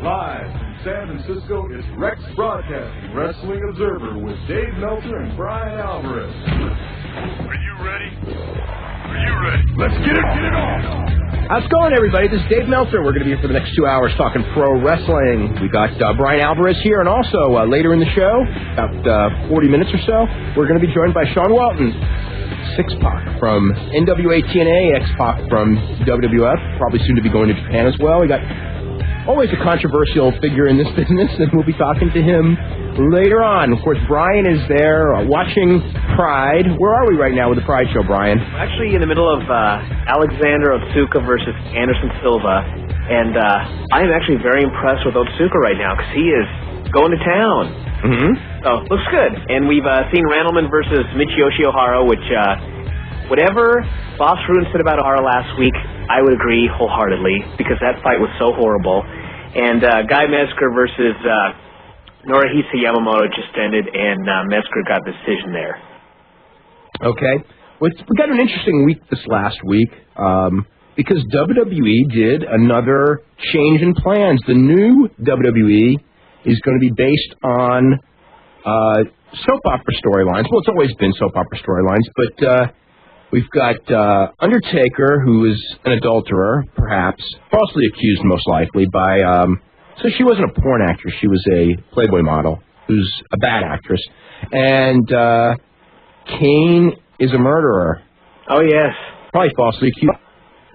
Live from San Francisco, it's Rex Broadcasting Wrestling Observer with Dave Meltzer and Bryan Alvarez. Are you ready? Are you ready? Let's get it on! How's it going, everybody? This is Dave Meltzer. We're going to be here for the next 2 hours talking pro wrestling. We got Bryan Alvarez here, and also later in the show, about 40 minutes or so, we're going to be joined by Sean Walton, Six-Pac from NWA TNA, X-Pac from WWF, probably soon to be going to Japan as well. We got always a controversial figure in this business, and we'll be talking to him later on. Of course, Bryan is there watching Pride. Where are we right now with the Pride show, Bryan? We're actually in the middle of Alexander Otsuka versus Anderson Silva, and I am actually very impressed with Otsuka right now because he is going to town. Mm-hmm. So, looks good. And we've seen Randleman versus Michiyoshi Ohara, which whatever Boss Ruin said about Ohara last week, I would agree wholeheartedly because that fight was so horrible. And Guy Metzger versus Norihisa Yamamoto just ended, and Metzger got the decision there. Okay. Well, we got an interesting week this last week because WWE did another change in plans. The new WWE is going to be based on soap opera storylines. Well, it's always been soap opera storylines, but we've got Undertaker, who is an adulterer, perhaps, falsely accused most likely by... so she wasn't a porn actress. She was a Playboy model who's a bad actress. And Kane is a murderer. Oh, yes. Probably falsely accused.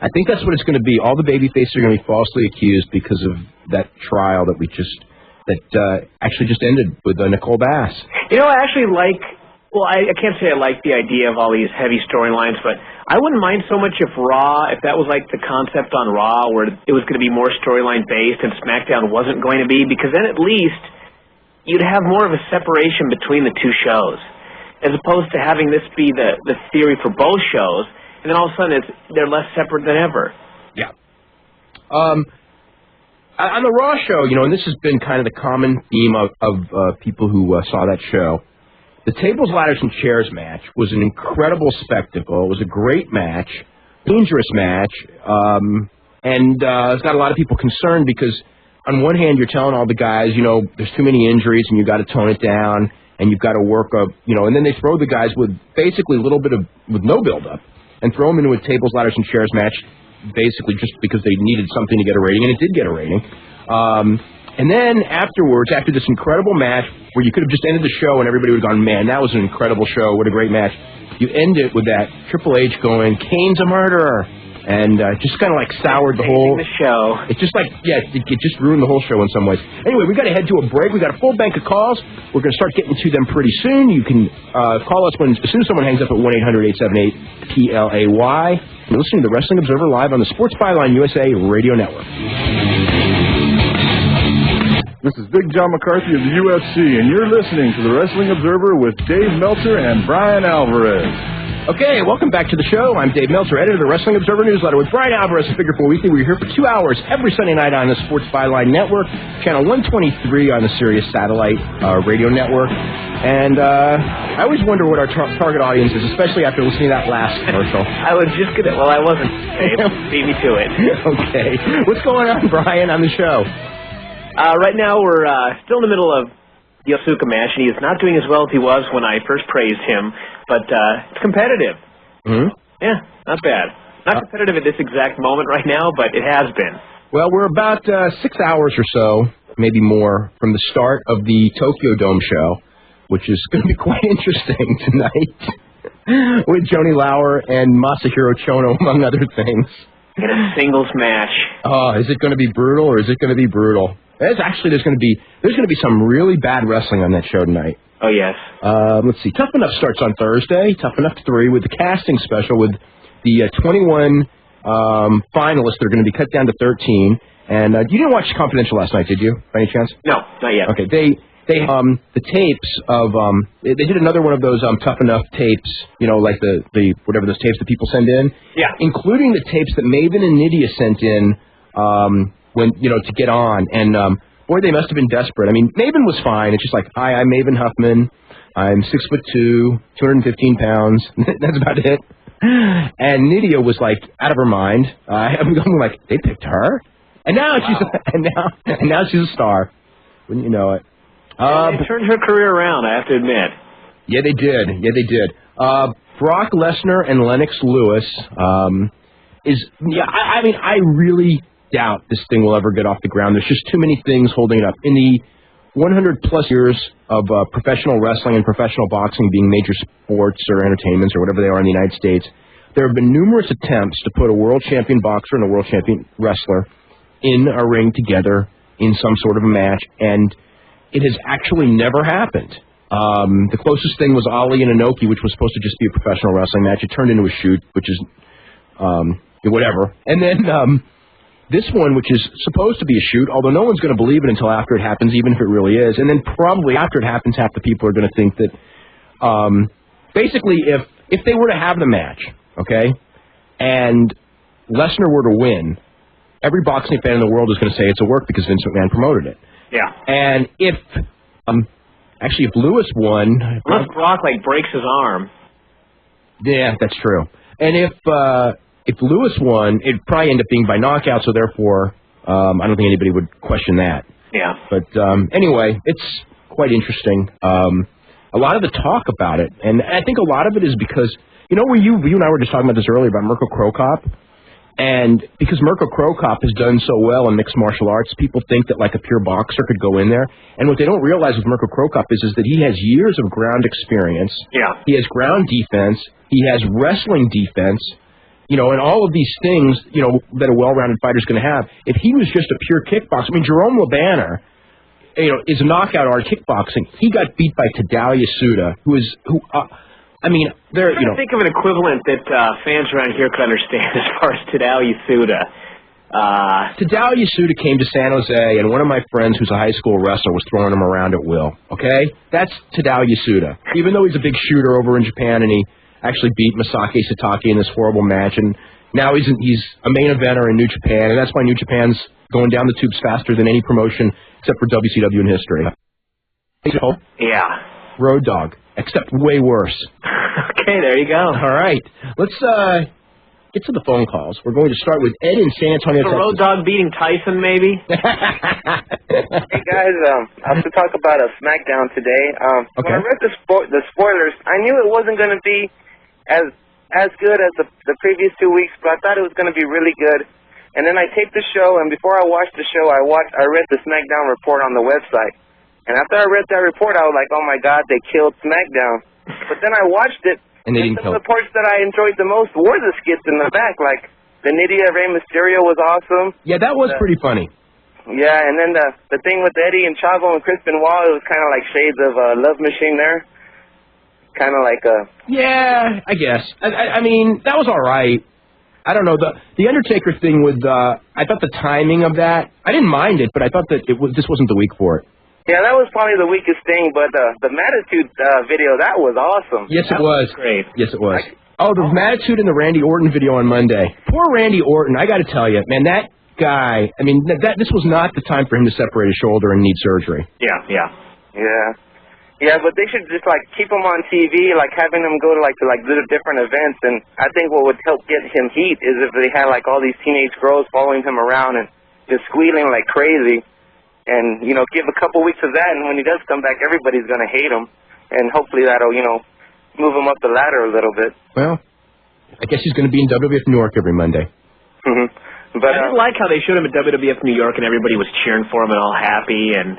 I think that's what it's going to be. All the babyfaces are going to be falsely accused because of that trial that actually just ended with Nicole Bass. You know, I actually like... Well, I can't say I like the idea of all these heavy storylines, but I wouldn't mind so much if that was like the concept on Raw, where it was going to be more storyline-based and SmackDown wasn't going to be, because then at least you'd have more of a separation between the two shows, as opposed to having this be the theory for both shows, and then all of a sudden they're less separate than ever. Yeah. On the Raw show, and this has been kind of the common theme of people who saw that show, the tables, ladders, and chairs match was an incredible spectacle. It was a great match, dangerous match, and it's got a lot of people concerned because on one hand you're telling all the guys, there's too many injuries and you've got to tone it down and you've got to work up, and then they throw the guys with basically a little bit with no build-up and throw them into a tables, ladders, and chairs match basically just because they needed something to get a rating, and it did get a rating. And then afterwards, after this incredible match, where you could have just ended the show and everybody would have gone, man, that was an incredible show, what a great match, you end it with that Triple H going, Kane's a murderer, and just kind of like soured the whole... the show. It's just like, it just ruined the whole show in some ways. Anyway, we got to head to a break. We got a full bank of calls. We're going to start getting to them pretty soon. You can call us as soon as someone hangs up at 1-800-878-PLAY. You're listening to the Wrestling Observer live on the Sports Byline USA Radio Network. This is Big John McCarthy of the UFC, and you're listening to the Wrestling Observer with Dave Meltzer and Bryan Alvarez. Okay, welcome back to the show. I'm Dave Meltzer, editor of the Wrestling Observer newsletter with Bryan Alvarez of Figure 4 Weekly. We're here for 2 hours every Sunday night on the Sports Byline Network, channel 123 on the Sirius Satellite Radio Network. And I always wonder what our target audience is, especially after listening to that last commercial. I was just going to... Well, I wasn't. Beat me to it. Okay. What's going on, Bryan, on the show? Right now, we're still in the middle of the Otsuka match, and he is not doing as well as he was when I first praised him, but it's competitive. Mm-hmm. Yeah, not bad. Not competitive at this exact moment right now, but it has been. Well, we're about 6 hours or so, maybe more, from the start of the Tokyo Dome show, which is going to be quite interesting tonight, with Johnny Lauer and Masahiro Chono, among other things. In a singles match. Oh, is it going to be brutal, or is it going to be brutal? There's going to be some really bad wrestling on that show tonight. Oh, yes. Let's see. Tough Enough starts on Thursday. Tough Enough 3 with the casting special with the 21 finalists. They're going to be cut down to 13. And you didn't watch Confidential last night, did you, by any chance? No, not yet. Okay. They the tapes of they did another one of those Tough Enough tapes, like the whatever those tapes that people send in. Yeah. Including the tapes that Maven and Nydia sent in when to get on, and boy, they must have been desperate. I mean, Maven was fine. It's just like, hi, I'm Maven Huffman. I'm 6'2", 215 pounds. That's about it. And Nydia was like out of her mind. I'm like, they picked her. And now she's a star. Wouldn't you know it? They turned her career around, I have to admit. Yeah, they did. Brock Lesnar and Lennox Lewis I really doubt this thing will ever get off the ground. There's just too many things holding it up. In the 100-plus years of professional wrestling and professional boxing being major sports or entertainments or whatever they are in the United States, there have been numerous attempts to put a world champion boxer and a world champion wrestler in a ring together in some sort of a match, and it has actually never happened. The closest thing was Ali and Inoki, which was supposed to just be a professional wrestling match. It turned into a shoot, which is whatever. And then this one, which is supposed to be a shoot, although no one's going to believe it until after it happens, even if it really is. And then probably after it happens, half the people are going to think that basically if they were to have the match, okay, and Lesnar were to win, every boxing fan in the world is going to say it's a work because Vince McMahon promoted it. Yeah. And if Lewis won, unless Brock breaks his arm. Yeah, that's true. And if Lewis won, it'd probably end up being by knockout. So therefore, I don't think anybody would question that. Yeah. But anyway, it's quite interesting. A lot of the talk about it, and I think a lot of it is because you and I were just talking about this earlier about Mirko Cro Cop. And because Mirko Cro Cop has done so well in mixed martial arts, people think that a pure boxer could go in there. And what they don't realize with Mirko Cro Cop is that he has years of ground experience. Yeah. He has ground defense. He has wrestling defense. And all of these things, that a well-rounded fighter is going to have. If he was just a pure kickboxer, Jerome LeBanner, is a knockout art kickboxing. He got beat by Tadao Yasuda, I'm trying to think of an equivalent that fans around here could understand as far as Tadao Yasuda. Tadao Yasuda came to San Jose, and one of my friends who's a high school wrestler was throwing him around at will. Okay? That's Tadao Yasuda. Even though he's a big shooter over in Japan, and he actually beat Masaki Satake in this horrible match, and now he's a main eventer in New Japan, and that's why New Japan's going down the tubes faster than any promotion except for WCW in history. Yeah. Road Dogg, except way worse. Okay, there you go. All right. Let's get to the phone calls. We're going to start with Ed in San Antonio, Texas. Road Dogg beating Tyson, maybe? Hey, guys. I have to talk about a SmackDown today. Okay. When I read the spoilers, I knew it wasn't going to be as good as the previous 2 weeks, but I thought it was going to be really good. And then I taped the show, and before I watched the show, I read the SmackDown report on the website. And after I read that report, I was like, oh, my God, they killed SmackDown. But then I watched it, and some of the parts that I enjoyed the most were the skits in the back, like the Nydia Rey Mysterio was awesome. Yeah, that was pretty funny. Yeah, and then the thing with Eddie and Chavo and Chris Benoit, it was kind of like shades of Love Machine there. Kind of like a... Yeah, I guess. I mean, that was all right. I don't know. The Undertaker thing with... I thought the timing of that... I didn't mind it, but I thought that this wasn't the week for it. Yeah, that was probably the weakest thing, but the Mattitude video, that was awesome. Yes, it was. Great. Yes, it was. The Mattitude and the Randy Orton video on Monday. Poor Randy Orton, I got to tell you, man, that guy, this was not the time for him to separate his shoulder and need surgery. Yeah. Yeah, but they should just, keep him on TV, having him go to, the different events, and I think what would help get him heat is if they had, all these teenage girls following him around and just squealing like crazy. And, give a couple weeks of that, and when he does come back, everybody's going to hate him. And hopefully that'll, move him up the ladder a little bit. Well, I guess he's going to be in WWF New York every Monday. Mm-hmm. But I didn't like how they showed him at WWF New York, and everybody was cheering for him and all happy. And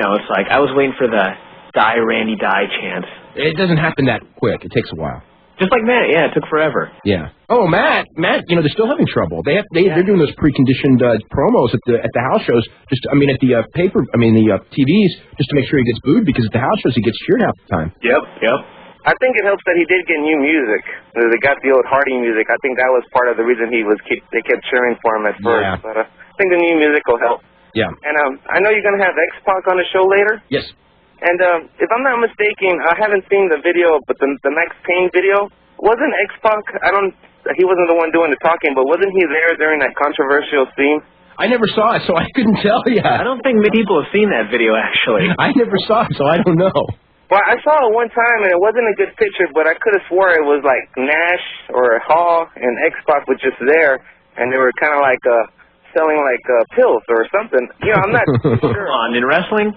it's like I was waiting for the Die Randy Die chance. It doesn't happen that quick. It takes a while. Just like Matt, yeah, it took forever. Yeah. Oh, Matt, they're still having trouble. They're doing those preconditioned promos at the house shows. The TVs, just to make sure he gets booed, because at the house shows he gets cheered half the time. Yep. I think it helps that he did get new music. They got the old Hardy music. I think that was part of the reason they kept cheering for him at first. Yeah. But I think the new music will help. Yeah. And I know you're going to have X-Pac on the show later. Yes. And if I'm not mistaken, I haven't seen the video, but the Max Payne video, wasn't X-Pac, he wasn't the one doing the talking, but wasn't he there during that controversial scene? I never saw it, so I couldn't tell you. I don't think many people have seen that video, actually. I never saw it, so I don't know. Well, I saw it one time, and it wasn't a good picture, but I could have swore it was like Nash or Hall, and X-Pac was just there. and they were kind of like selling like pills or something. You know, I'm not sure. On in wrestling.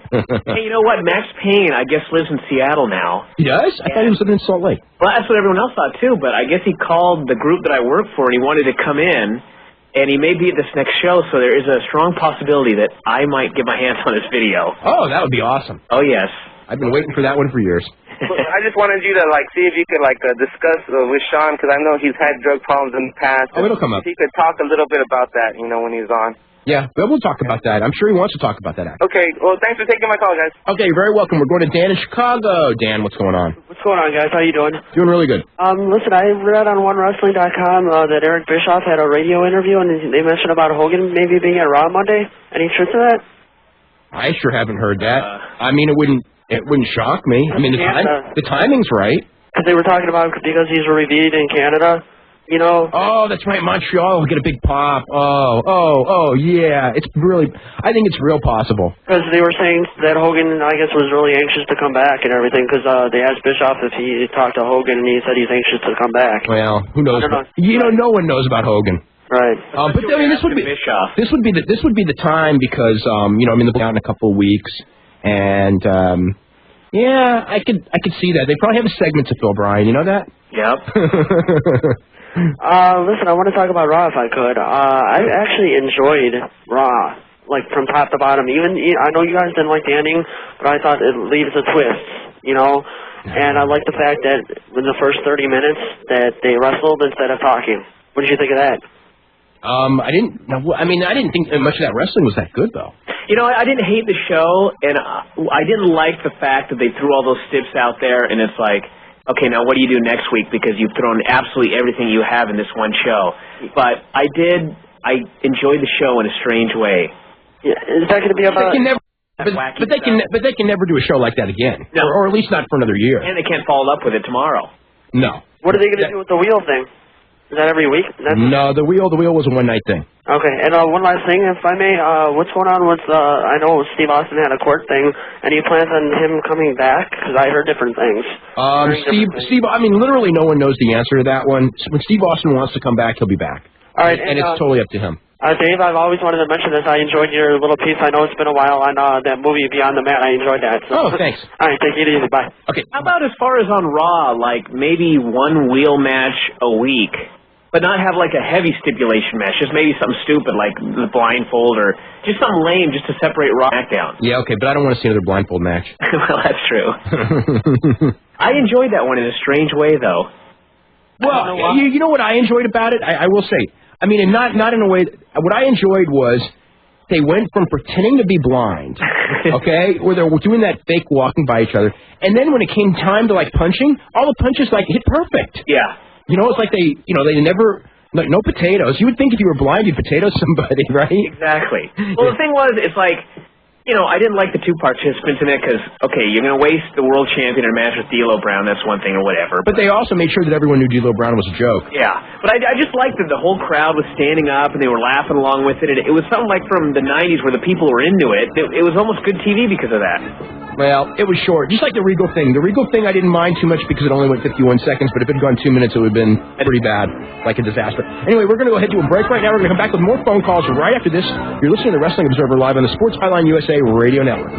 Hey, you know what? Max Payne, I guess, lives in Seattle now. He does? I thought he was living in Salt Lake. Well, that's what everyone else thought too. But I guess he called the group that I work for, and he wanted to come in. And he may be at this next show, so there is a strong possibility that I might get my hands on his video. Oh, that would be awesome. Oh, yes. I've been waiting for that one for years. I just wanted you to, like, see if you could, like, discuss with Sean, because I know he's had drug problems in the past. Oh, it'll come up. If he could talk a little bit about that, you know, when he's on. Yeah, well, we'll talk about that. I'm sure he wants to talk about that. Okay, well, thanks for taking my call, guys. Okay, you're very welcome. We're going to Dan in Chicago. Dan, what's going on? What's going on, guys? How you doing? Doing really good. Listen, I read on OneWrestling.com that Eric Bischoff had a radio interview, and they mentioned about Hogan maybe being at Raw Monday. Any truth to that? I sure haven't heard that. I mean, it wouldn't shock me. I mean, the timing's right. Because they were talking about because he's reviewed in Canada. You know? Oh, that's right. Montreal will get a big pop. Oh, yeah. It's really, I think it's real possible. Because they were saying that Hogan, I guess, was really anxious to come back and everything. Because they asked Bischoff if he talked to Hogan, and he said he's anxious to come back. Well, who knows? You know, no one knows about Hogan. Right. But I mean, this would be the time because you know, I mean, they'll be out in a couple of weeks, and yeah, I could see that. They probably have a segment to fill, Brian. You know that? Yep. Listen, I want to talk about Raw if I could. I actually enjoyed Raw, like from top to bottom. Even I know you guys didn't like the ending, but I thought it leaves a twist, you know. And I like the fact that in the first 30 minutes that they wrestled instead of talking. What did you think of that? I didn't think much of that wrestling was that good though. You know, I didn't hate the show, and I didn't like the fact that they threw all those stiffs out there, and it's like, okay, now what do you do next week? Because you've thrown absolutely everything you have in this one show. But I enjoyed the show in a strange way. Yeah, is that going to be about? But they can never do a show like that again, no. or at least not for another year. And they can't follow up with it tomorrow. No. What are they going to do with the wheel thing? Is that every week? No, the wheel was a one-night thing. Okay, and one last thing, if I may, what's going on with, I know Steve Austin had a court thing, and he plans on him coming back? Because I heard different things. Steve, I mean, literally no one knows the answer to that one. When Steve Austin wants to come back, he'll be back. All right, and it's totally up to him. Dave, I've always wanted to mention this. I enjoyed your little piece. I know it's been a while on that movie Beyond the Mat. I enjoyed that. So. Oh, thanks. All right, take it easy. Bye. Okay. How about as far as on Raw, like maybe one wheel match a week? But not have like a heavy stipulation match, just maybe something stupid like the blindfold or just something lame just to separate Raw and SmackDown. Yeah, okay, but I don't want to see another blindfold match. Well, that's true. I enjoyed that one in a strange way, though. Well, you know what I enjoyed about it? I will say, I mean, and not in a way. What I enjoyed was they went from pretending to be blind, okay, where they were doing that fake walking by each other, and then when it came time to like punching, all the punches like hit perfect. Yeah. You know, it's like they never, like, no potatoes. You would think if you were blind, you'd potato somebody, right? Exactly. Well, the thing was, it's like, you know, I didn't like the two participants in it because, okay, you're going to waste the world champion in a match with D'Lo Brown, that's one thing or whatever. But they also made sure that everyone knew D'Lo Brown was a joke. Yeah, but I just liked that the whole crowd was standing up and they were laughing along with it. It was something like from the 90s where the people were into it. It was almost good TV because of that. Well, it was short, just like the Regal thing. The Regal thing I didn't mind too much because it only went 51 seconds, but if it had gone 2 minutes, it would have been pretty bad, like a disaster. Anyway, we're going to go ahead to a break right now. We're going to come back with more phone calls right after this. You're listening to Wrestling Observer Live on the Sports Byline USA Radio Network.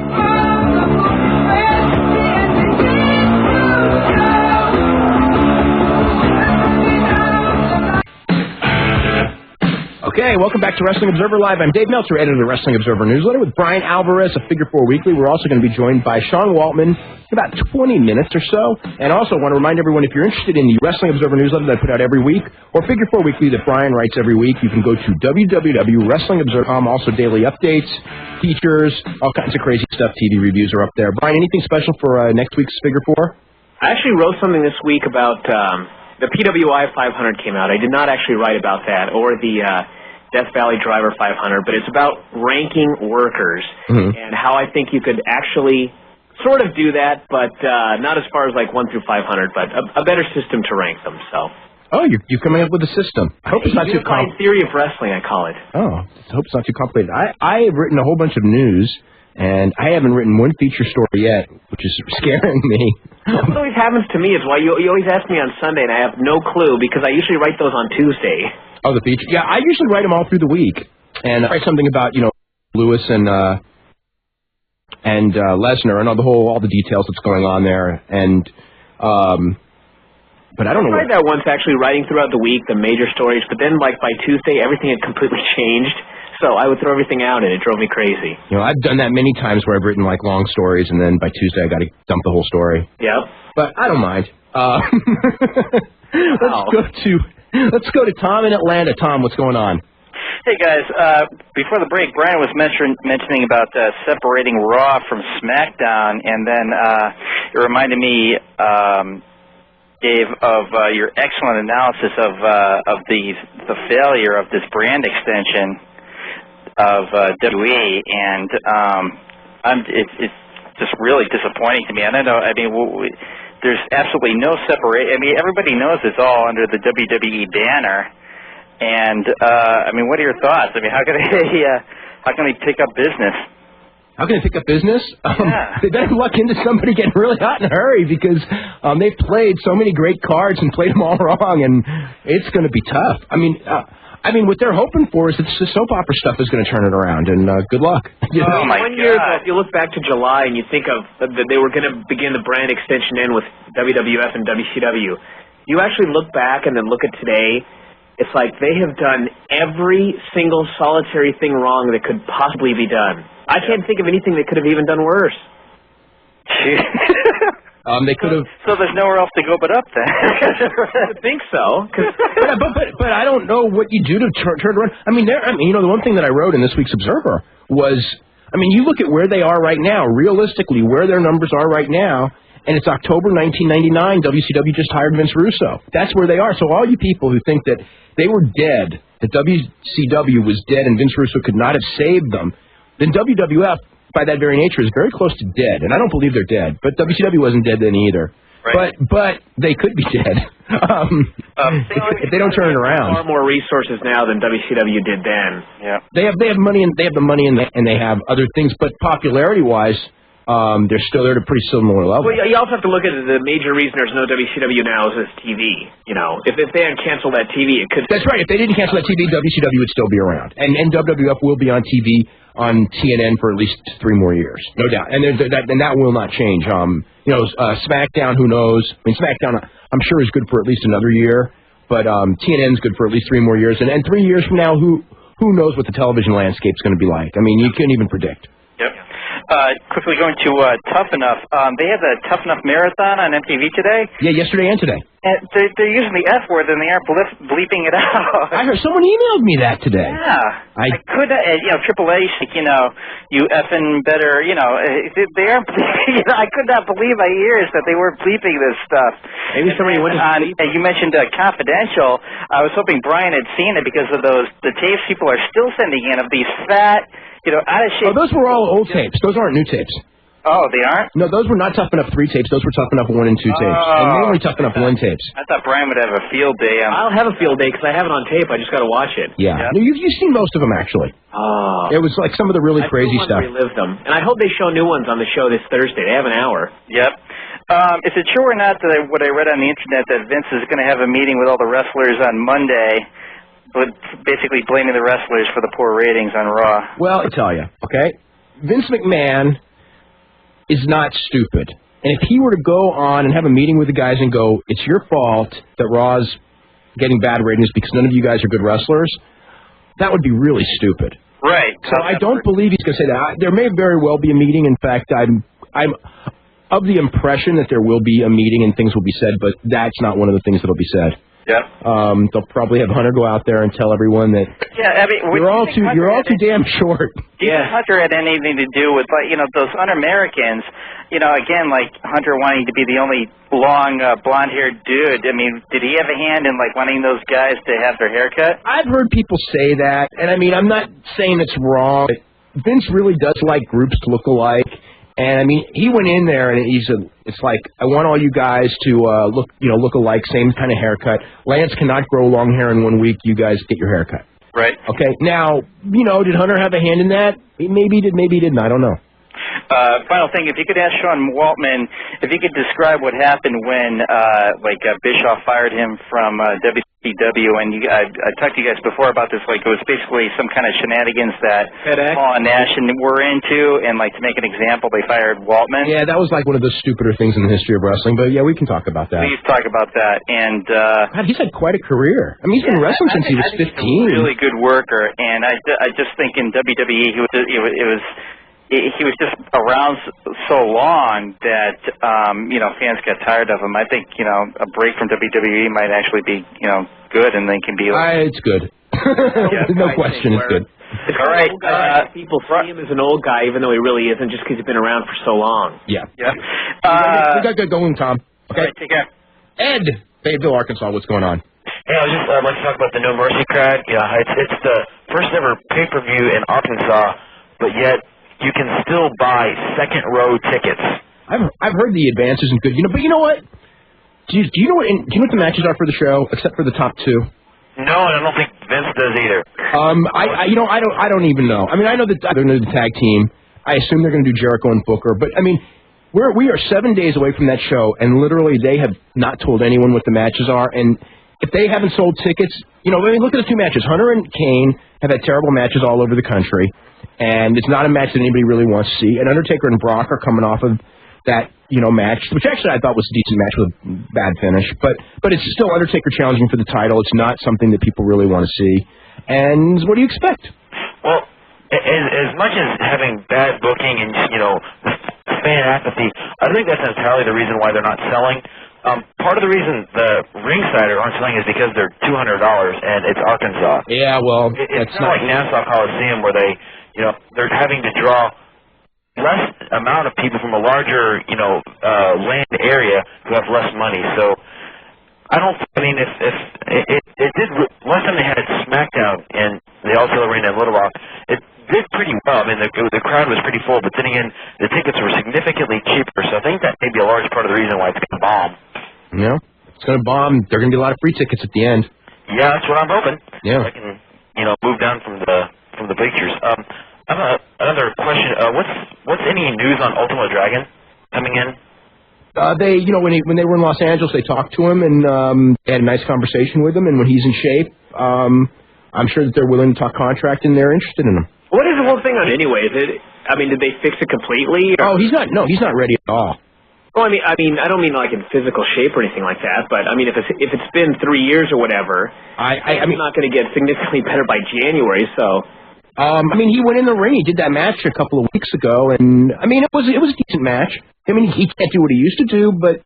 Okay, welcome back to Wrestling Observer Live. I'm Dave Meltzer, editor of the Wrestling Observer Newsletter, with Bryan Alvarez of Figure 4 Weekly. We're also going to be joined by Sean Waltman in about 20 minutes or so. And also want to remind everyone, if you're interested in the Wrestling Observer Newsletter that I put out every week, or Figure 4 Weekly that Bryan writes every week, you can go to www.wrestlingobserver.com. Also daily updates, features, all kinds of crazy stuff. TV reviews are up there. Bryan, anything special for next week's Figure 4? I actually wrote something this week about the PWI 500 came out. I did not actually write about that, or the Death Valley Driver 500, but it's about ranking workers and how I think you could actually sort of do that, but not as far as like 1 through 500, but a better system to rank them. So. Oh, you're coming up with a system. I hope it's not too complicated. Theory of wrestling, I call it. Oh, I hope it's not too complicated. I have written a whole bunch of news, and I haven't written one feature story yet, which is scaring me. What always happens to me is why you always ask me on Sunday, and I have no clue because I usually write those on Tuesday. Oh, the feature. Yeah, I usually write them all through the week, and I write something about Lewis and Lesnar and all the details that's going on there, and but I don't know. I tried that once, actually writing throughout the week the major stories, but then like by Tuesday everything had completely changed. So I would throw everything out, and it drove me crazy. I've done that many times where I've written like long stories, and then by Tuesday I got to dump the whole story. Yep. But I don't mind. Let's go to Tom in Atlanta. Tom, what's going on? Hey guys, before the break, Bryan was mentioning about separating Raw from SmackDown, and then it reminded me, Dave, of your excellent analysis of the failure of this brand extension of WWE, and it's just really disappointing to me. I don't know. I mean, there's absolutely no separation. I mean, everybody knows it's all under the WWE banner, and I mean, what are your thoughts? I mean, how can they pick up business? How can they pick up business? They better luck into somebody getting really hot in a hurry, because they've played so many great cards and played them all wrong, and it's going to be tough. I mean, what they're hoping for is that the soap opera stuff is going to turn it around, and good luck. Oh, my God. 1 year ago, if you look back to July and you think of that they were going to begin the brand extension in with WWF and WCW, you actually look back and then look at today, it's like they have done every single solitary thing wrong that could possibly be done. I can't think of anything that could have even done worse. They could have. So there's nowhere else to go but up then. I think so. But I don't know what you do to turn around. I mean, the one thing that I wrote in this week's Observer was, I mean, you look at where they are right now, realistically, where their numbers are right now, and it's October 1999. WCW just hired Vince Russo. That's where they are. So all you people who think that they were dead, that WCW was dead and Vince Russo could not have saved them, then WWF, by that very nature, is very close to dead, and I don't believe they're dead. But WCW wasn't dead then either. Right. But they could be dead if they don't turn it around. Far more resources now than WCW did then. Yeah. They have money, and they have the money, and they have other things. But popularity-wise, they're at a pretty similar level. Well, you also have to look at the major reason there's no WCW now is TV. If they hadn't canceled that TV, it could. That's right. If they didn't cancel that TV, WCW would still be around, and WWF will be on TV on TNN for at least 3 more years, no doubt, and that will not change. SmackDown, who knows? I mean, SmackDown, I'm sure is good for at least another year, but TNN's good for at least 3 more years, and 3 years from now, who knows what the television landscape's going to be like? I mean, you can't even predict. Yep. Quickly going to Tough Enough. They had the Tough Enough Marathon on MTV today. Yeah, yesterday and today. And they're using the F word and they aren't bleeping it out. I heard someone emailed me that today. Yeah. I could, Triple H, you effing better, they aren't bleeping it. I could not believe my ears that they weren't bleeping this stuff. Maybe somebody went to sleep. You mentioned Confidential. I was hoping Bryan had seen it because of the tapes people are still sending in of these fat, out of shape. Oh, those were all old tapes. Those aren't new tapes. Oh, they aren't? No, those were not Tough Enough 3 tapes. Those were Tough Enough 1 and 2 tapes. And mainly Tough Enough 1 tapes. I thought Bryan would have a field day. I'll have a field day because I have it on tape. I just got to watch it. Yeah. No, you've seen most of them, actually. Oh. It was like some of the really crazy stuff. I relive them. And I hope they show new ones on the show this Thursday. They have an hour. Yep. Is it true or not that what I read on the Internet that Vince is going to have a meeting with all the wrestlers on Monday, but basically blaming the wrestlers for the poor ratings on Raw? Well, I'll tell you, okay? Vince McMahon is not stupid. And if he were to go on and have a meeting with the guys and go, it's your fault that Raw's getting bad ratings because none of you guys are good wrestlers, that would be really stupid. Right. So I don't believe he's going to say that. There may very well be a meeting. In fact, I'm of the impression that there will be a meeting and things will be said, but that's not one of the things that will be said. Yep. They'll probably have Hunter go out there and tell everyone that you're all too damn short. Do you think Hunter had anything to do with those un-Americans? Again, like Hunter wanting to be the only long blonde-haired dude. I mean, did he have a hand in wanting those guys to have their haircut? I've heard people say that, and I mean, I'm not saying it's wrong. But Vince really does like groups to look alike. And I mean, he went in there and he said, "It's like I want all you guys to look alike, same kind of haircut. Lance cannot grow long hair in 1 week. You guys get your haircut." Right. Okay. Now, did Hunter have a hand in that? Maybe he did. Maybe he didn't. I don't know. Final thing, if you could ask Sean Waltman if he could describe what happened when Bischoff fired him from WCW WCW, and I talked to you guys before about this. Like, it was basically some kind of shenanigans that Paul and Nash were into, and like to make an example, they fired Waltman. Yeah, that was like one of the stupider things in the history of wrestling. But yeah, we can talk about that. Please talk about that. And God, he's had quite a career. I mean, he's been wrestling since he was 15. He's a really good worker, and I just think in WWE he was just around so long that fans got tired of him. I think a break from WWE might actually be good, and they can be. It's good. No question, it's good. All right. People see him as an old guy, even though he really isn't, just because he's been around for so long. Yeah. Yeah. We got good going, Tom. Okay. All right, take care. Ed, Fayetteville, Arkansas. What's going on? Hey, I'd like to talk about the No Mercy crowd. Yeah, it's the first ever pay-per-view in Arkansas, but yet you can still buy second row tickets. I've heard the advances and good, but you know what? Do you know what the matches are for the show, except for the top two? No, and I don't think Vince does either. I don't even know. I mean, I know that they're going to do the tag team. I assume they're going to do Jericho and Booker, but I mean, we are 7 days away from that show, and literally they have not told anyone what the matches are. And if they haven't sold tickets, look at the two matches. Hunter and Kane have had terrible matches all over the country, and it's not a match that anybody really wants to see. And Undertaker and Brock are coming off of that, match, which actually I thought was a decent match with a bad finish. But it's still Undertaker challenging for the title. It's not something that people really want to see. And what do you expect? Well, as much as having bad booking and, fan apathy, I think that's entirely the reason why they're not selling. Part of the reason the ringside aren't selling is because they're $200 and it's Arkansas. Yeah, well, it's not like Nassau Coliseum where they're having to draw less amount of people from a larger, land area who have less money. So if it did, last time they had SmackDown in the Alltel Arena in Little Rock, it did pretty well. I mean, the crowd was pretty full, but then again, the tickets were significantly cheaper. So I think that may be a large part of the reason why it's going to bomb. Yeah, it's going to bomb. There are going to be a lot of free tickets at the end. Yeah, that's what I'm hoping. Yeah, I can, move down from the pictures. I have another question. What's any news on Ultimo Dragon coming in? They, when they were in Los Angeles, they talked to him and they had a nice conversation with him. And when he's in shape, I'm sure that they're willing to talk contract and they're interested in him. What is the whole thing on anyway? Did they fix it completely? Or? Oh, he's not ready at all. Well, I don't mean like in physical shape or anything like that, but I mean if it's been 3 years or whatever, I'm not going to get significantly better by January. So, he went in the ring. He did that match a couple of weeks ago, and it was a decent match. I mean, he can't do what he used to do, but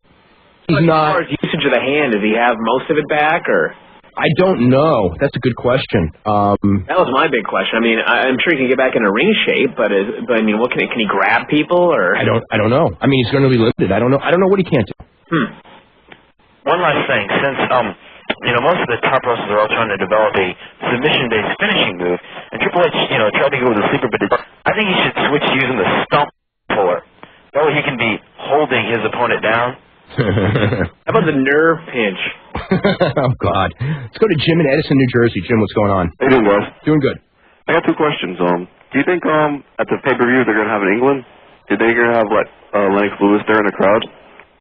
he's not. As far as usage of the hand, does he have most of it back, or? I don't know. That's a good question. That was my big question. I mean, I'm sure he can get back into ring shape, but what can he grab people or? I don't know. I mean, he's going to be limited. I don't know what he can't do. One last thing, since most of the top wrestlers are all trying to develop a submission-based finishing move, and Triple H, tried to go with the sleeper, but I think he should switch to using the stump puller. That way he can be holding his opponent down. How about the nerve pinch? Oh, God. Let's go to Jim in Edison, New Jersey. Jim, what's going on? How you doing, guys? Doing good. I got two questions. Do you think at the pay-per-view they're going to have in England, do you think you're going to have Lennox Lewis there in the crowd?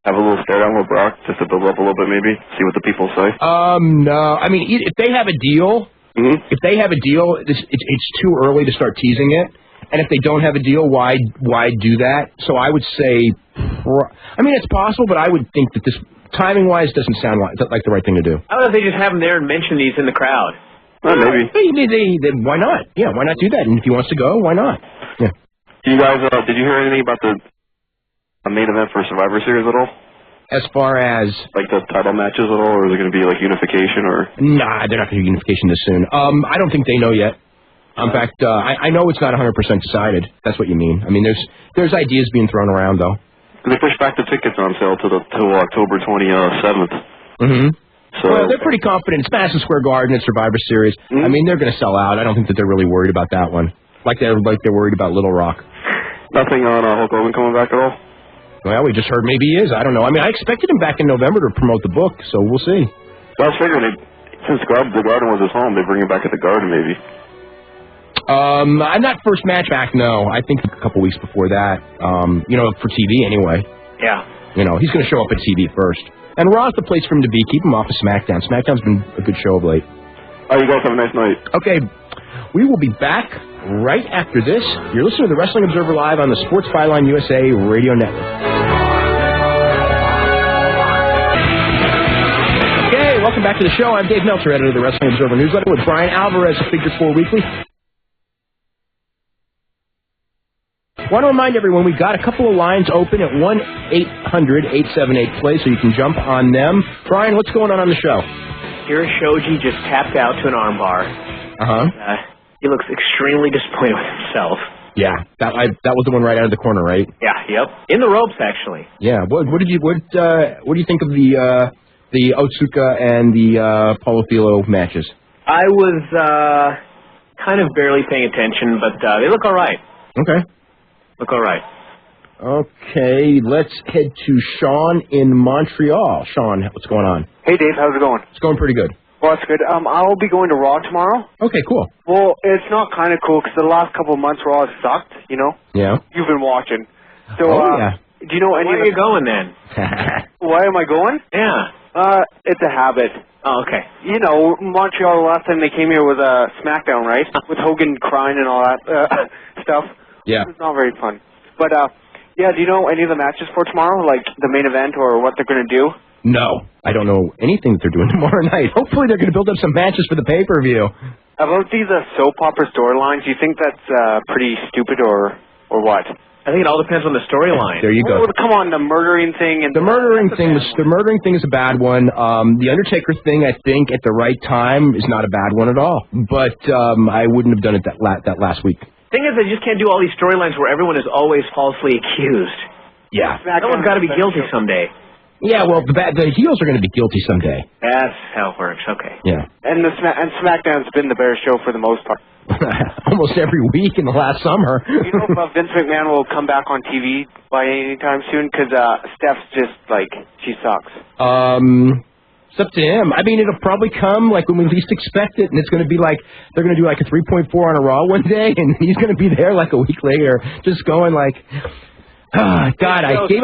Have a little stare-down with Brock just to build up a little bit maybe? See what the people say? No. I mean, if they have a deal, it's too early to start teasing it. And if they don't have a deal, why do that? So I would say, it's possible, but I would think that this, timing-wise, doesn't sound like the right thing to do. I don't know if they just have him there and mention these in the crowd. Maybe. Why not? Yeah, why not do that? And if he wants to go, why not? Yeah. You guys, did you hear anything about the main event for Survivor Series at all? As far as? Like the title matches at all, or is it going to be like unification or? Nah, they're not going to do unification this soon. I don't think they know yet. In fact, I know it's not 100% decided. That's what you mean. I mean, there's ideas being thrown around, though. They pushed back the tickets on sale to October 27th. Mm-hmm. So well, they're pretty confident. It's Madison Square Garden. It's Survivor Series. Mm-hmm. I mean, they're going to sell out. I don't think that they're really worried about that one. Like they're worried about Little Rock. Nothing on Hulk Hogan coming back at all? Well, we just heard maybe he is. I don't know. I mean, I expected him back in November to promote the book, so we'll see. Well, I was figuring since the Garden was his home, they bring him back at the Garden maybe. I'm not first match back, no. I think a couple weeks before that, for TV anyway. Yeah. He's going to show up at TV first. And Raw's the place for him to be. Keep him off of SmackDown. SmackDown's been a good show of late. All right, you guys have a nice night. Okay, we will be back right after this. You're listening to the Wrestling Observer Live on the Sports Byline USA Radio Network. Okay, welcome back to the show. I'm Dave Meltzer, editor of the Wrestling Observer Newsletter, with Bryan Alvarez of Figure 4 Weekly. Want to remind everyone, we've got a couple of lines open at 1-800-878-PLAY, so you can jump on them. Bryan, what's going on the show? Hiroshoji just tapped out to an armbar. He looks extremely disappointed with himself. Yeah, that was the one right out of the corner, right? Yeah, yep. In the ropes, actually. Yeah. What do you think of the Otsuka and the Paulo Filho matches? I was kind of barely paying attention, but they look all right. Okay. Look all right. Okay, let's head to Sean in Montreal. Sean, what's going on? Hey, Dave, how's it going? It's going pretty good. Well, that's good. I'll be going to Raw tomorrow. Okay, cool. Well, it's not kind of cool because the last couple of months Raw has sucked, you know? Yeah. You've been watching. So, yeah. Do you know any Where are you going, then? Why am I going? Yeah. It's a habit. Oh, okay. You know, Montreal, the last time they came here was SmackDown, right? With Hogan crying and all that stuff. Yeah. It's not very fun. But, yeah, do you know any of the matches for tomorrow, like the main event or what they're going to do? No, I don't know anything that they're doing tomorrow night. Hopefully they're going to build up some matches for the pay-per-view. About these soap opera storylines, do you think that's pretty stupid or what? I think it all depends on the storyline. There you go. Well, come on, the murdering thing and the murdering thing is a bad one. The Undertaker thing, I think, at the right time is not a bad one at all. But I wouldn't have done it that last week. Thing is, they just can't do all these storylines where everyone is always falsely accused. Yeah. Someone's got to be guilty someday. Yeah, well, the heels are going to be guilty someday. That's how it works. Okay. Yeah. And SmackDown's been the better show for the most part. Almost every week in the last summer. You know if Vince McMahon will come back on TV by any time soon? Because Steph's just, like, she sucks. It's up to him. I mean, it'll probably come, like, when we least expect it, and it's going to be like, they're going to do, like, a 3.4 on a Raw one day, and he's going to be there, like, a week later, just going, like... Oh, God, I gave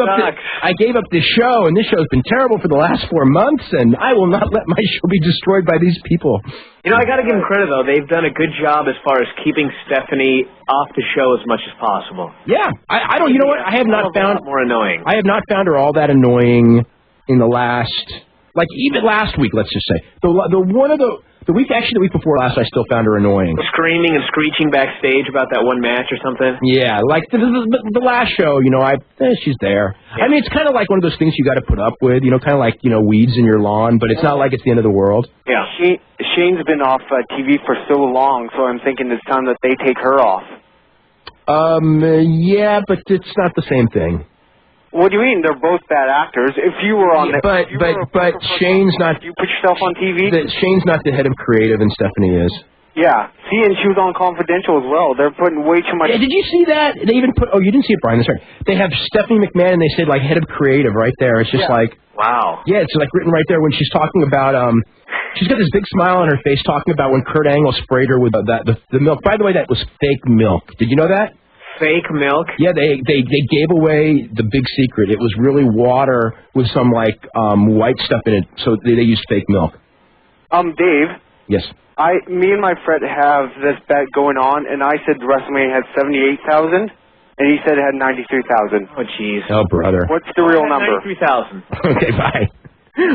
up this show, and this show's been terrible for the last 4 months, and I will not let my show be destroyed by these people. You know, I got to give them credit, though. They've done a good job as far as keeping Stephanie off the show as much as possible. Yeah, I don't, you know what, I have not found... more annoying. I have not found her all that annoying in the last... Like, even last week, let's just say. The week before last, I still found her annoying. Screaming and screeching backstage about that one match or something? Yeah, like the last show, you know, she's there. Yeah. I mean, it's kind of like one of those things you got to put up with, you know, kind of like, you know, weeds in your lawn, but it's not like it's the end of the world. Yeah. Shane's been off TV for so long, so I'm thinking it's time that they take her off. Yeah, but it's not the same thing. What do you mean? They're both bad actors. If you were on the... But Shane's not... You put yourself on TV? Shane's not the head of creative, and Stephanie is. Yeah. See, and she was on Confidential as well. They're putting way too much... Yeah, did you see that? They even put... Oh, you didn't see it, Brian. That's right. They have Stephanie McMahon, and they said, like, head of creative right there. It's just like... Wow. Yeah, it's, like, written right there when she's talking about... She's got this big smile on her face talking about when Kurt Angle sprayed her with the milk. By the way, that was fake milk. Did you know that? Fake milk? Yeah, they gave away the big secret. It was really water with some, like, white stuff in it, so they used fake milk. Dave? Yes? Me and my friend have this bet going on, and I said WrestleMania had 78,000, and he said it had 93,000. Oh, jeez. Oh, brother. What's the real number? 93,000. Okay, bye.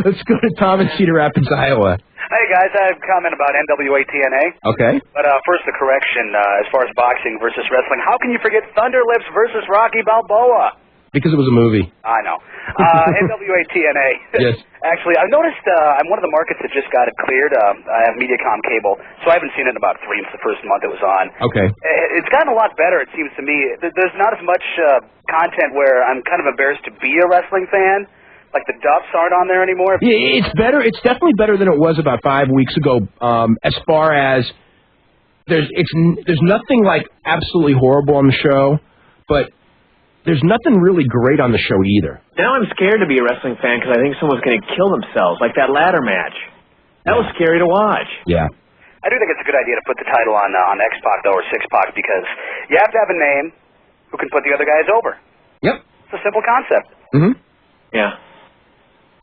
Let's go to Tom in Cedar Rapids, Iowa. Hey, guys, I have a comment about NWA TNA. Okay. But first, a correction as far as boxing versus wrestling. How can you forget Thunder Lips versus Rocky Balboa? Because it was a movie. I know. NWA TNA. Yes. Actually, I've noticed I'm one of the markets that just got it cleared. I have Mediacom cable, so I haven't seen it in about it's the first month it was on. Okay. It's gotten a lot better, it seems to me. There's not as much content where I'm kind of embarrassed to be a wrestling fan. Like the Duffs aren't on there anymore? Yeah, it's better. It's definitely better than it was about 5 weeks ago. As far as there's nothing like absolutely horrible on the show, but there's nothing really great on the show either. Now I'm scared to be a wrestling fan because I think someone's going to kill themselves, like that ladder match. That was scary to watch. Yeah. I do think it's a good idea to put the title on X-Pac, though, or Six-Pac, because you have to have a name who can put the other guys over. Yep. It's a simple concept. Mm-hmm. Yeah.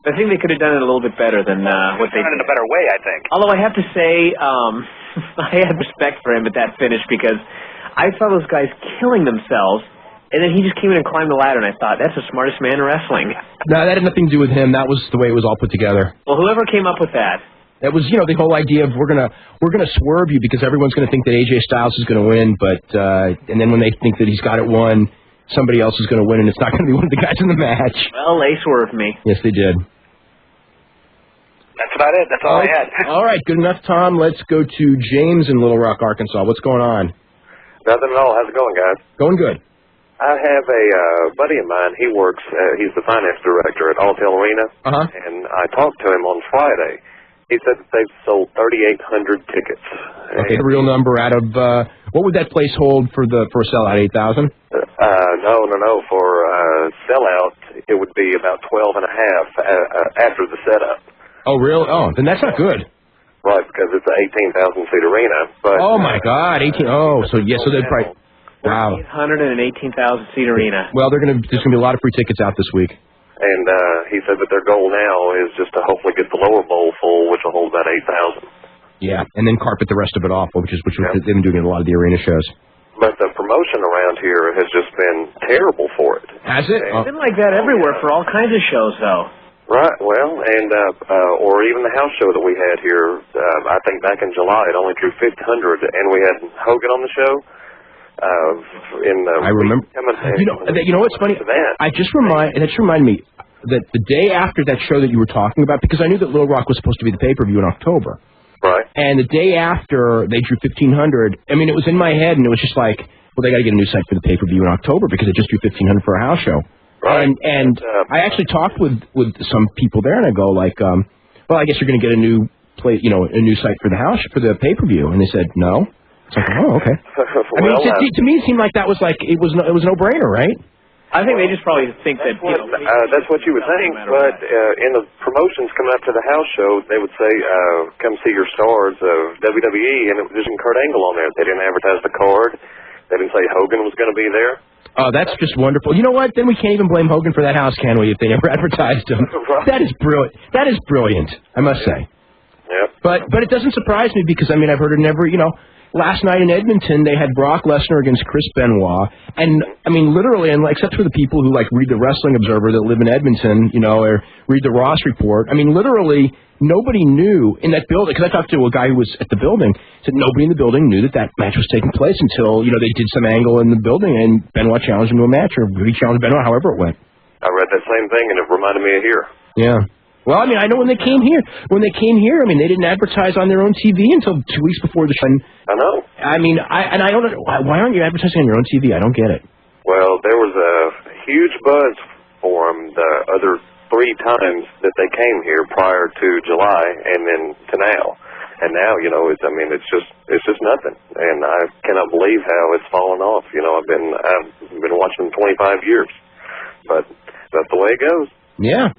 I think they could have done it a little bit better than what they did. Done it in a better way, I think. Although I have to say, I had respect for him at that finish because I saw those guys killing themselves, and then he just came in and climbed the ladder, and I thought, that's the smartest man in wrestling. No, that had nothing to do with him. That was the way it was all put together. Well, whoever came up with that. That was, the whole idea of we're gonna swerve you because everyone's gonna think that AJ Styles is gonna win, but and then when they think that he's got it won, somebody else is gonna win, and it's not gonna be one of the guys in the match. Well, they swerved me. Yes, they did. That's about it. That's all I had. All right, good enough, Tom. Let's go to James in Little Rock, Arkansas. What's going on? Nothing at all. How's it going, guys? Going good. I have a buddy of mine. He works. He's the finance director at Alltel Arena, and I talked to him on Friday. He said that they've sold 3,800 tickets. Okay, the real number out of what would that place hold for a sellout? 8,000? No. For sellout, it would be about 12 and a half after the setup. Oh, really? Oh, then that's not good. Right, because it's an 18,000 seat arena. But oh my God, 18. Oh, so yeah, so they're probably wow. 800 and an 18,000 seat arena. Well, there's gonna be a lot of free tickets out this week. And he said that their goal now is just to hopefully get the lower bowl full, which will hold about 8,000. Yeah, and then carpet the rest of it off, which they've been doing in a lot of the arena shows. But the promotion around here has just been terrible for it. Has it? It's been like that everywhere for all kinds of shows, though. Right. Well, and or even the house show that we had here. I think back in July, it only drew 1,500, and we had Hogan on the show. I remember. You know what's funny? That just reminded me that the day after that show that you were talking about, because I knew that Little Rock was supposed to be the pay-per-view in October. Right. And the day after they drew 1,500, I mean, it was in my head, and it was just like, well, they got to get a new site for the pay-per-view in October because it just drew 1,500 for a house show. Right. And I actually talked with some people there, and I go like, well, I guess you're going to get a new a new site for the pay-per-view, and they said no. It's like, oh, okay. Well, I mean, to me, it seemed like that was like it was a no-brainer, right? I think they just probably think that that's what you would think. But in the promotions coming up to the house show, they would say, "Come see your stars of WWE," and it was just Kurt Angle on there. They didn't advertise the card. They didn't say Hogan was going to be there. Oh, that's just wonderful. You know what? Then we can't even blame Hogan for that house, can we? If they never advertised him, that is brilliant. That is brilliant, I must say. Yeah. But it doesn't surprise me because I mean I've heard it never. Last night in Edmonton, they had Brock Lesnar against Chris Benoit, and I mean, literally, and except for the people who read the Wrestling Observer that live in Edmonton, or read the Ross Report. I mean, literally, nobody knew in that building. Because I talked to a guy who was at the building, said nobody in the building knew that match was taking place until they did some angle in the building, and Benoit challenged him to a match, or he challenged Benoit, however it went. I read that same thing, and it reminded me of here. Yeah. Well, I mean, I know when they came here, I mean, they didn't advertise on their own TV until 2 weeks before the show. I know. I mean, I don't know. Why aren't you advertising on your own TV? I don't get it. Well, there was a huge buzz for them the other 3 times that they came here prior to July and then to now. And now, it's just nothing. And I cannot believe how it's fallen off. I've been watching them 25 years. But that's the way it goes. Yeah.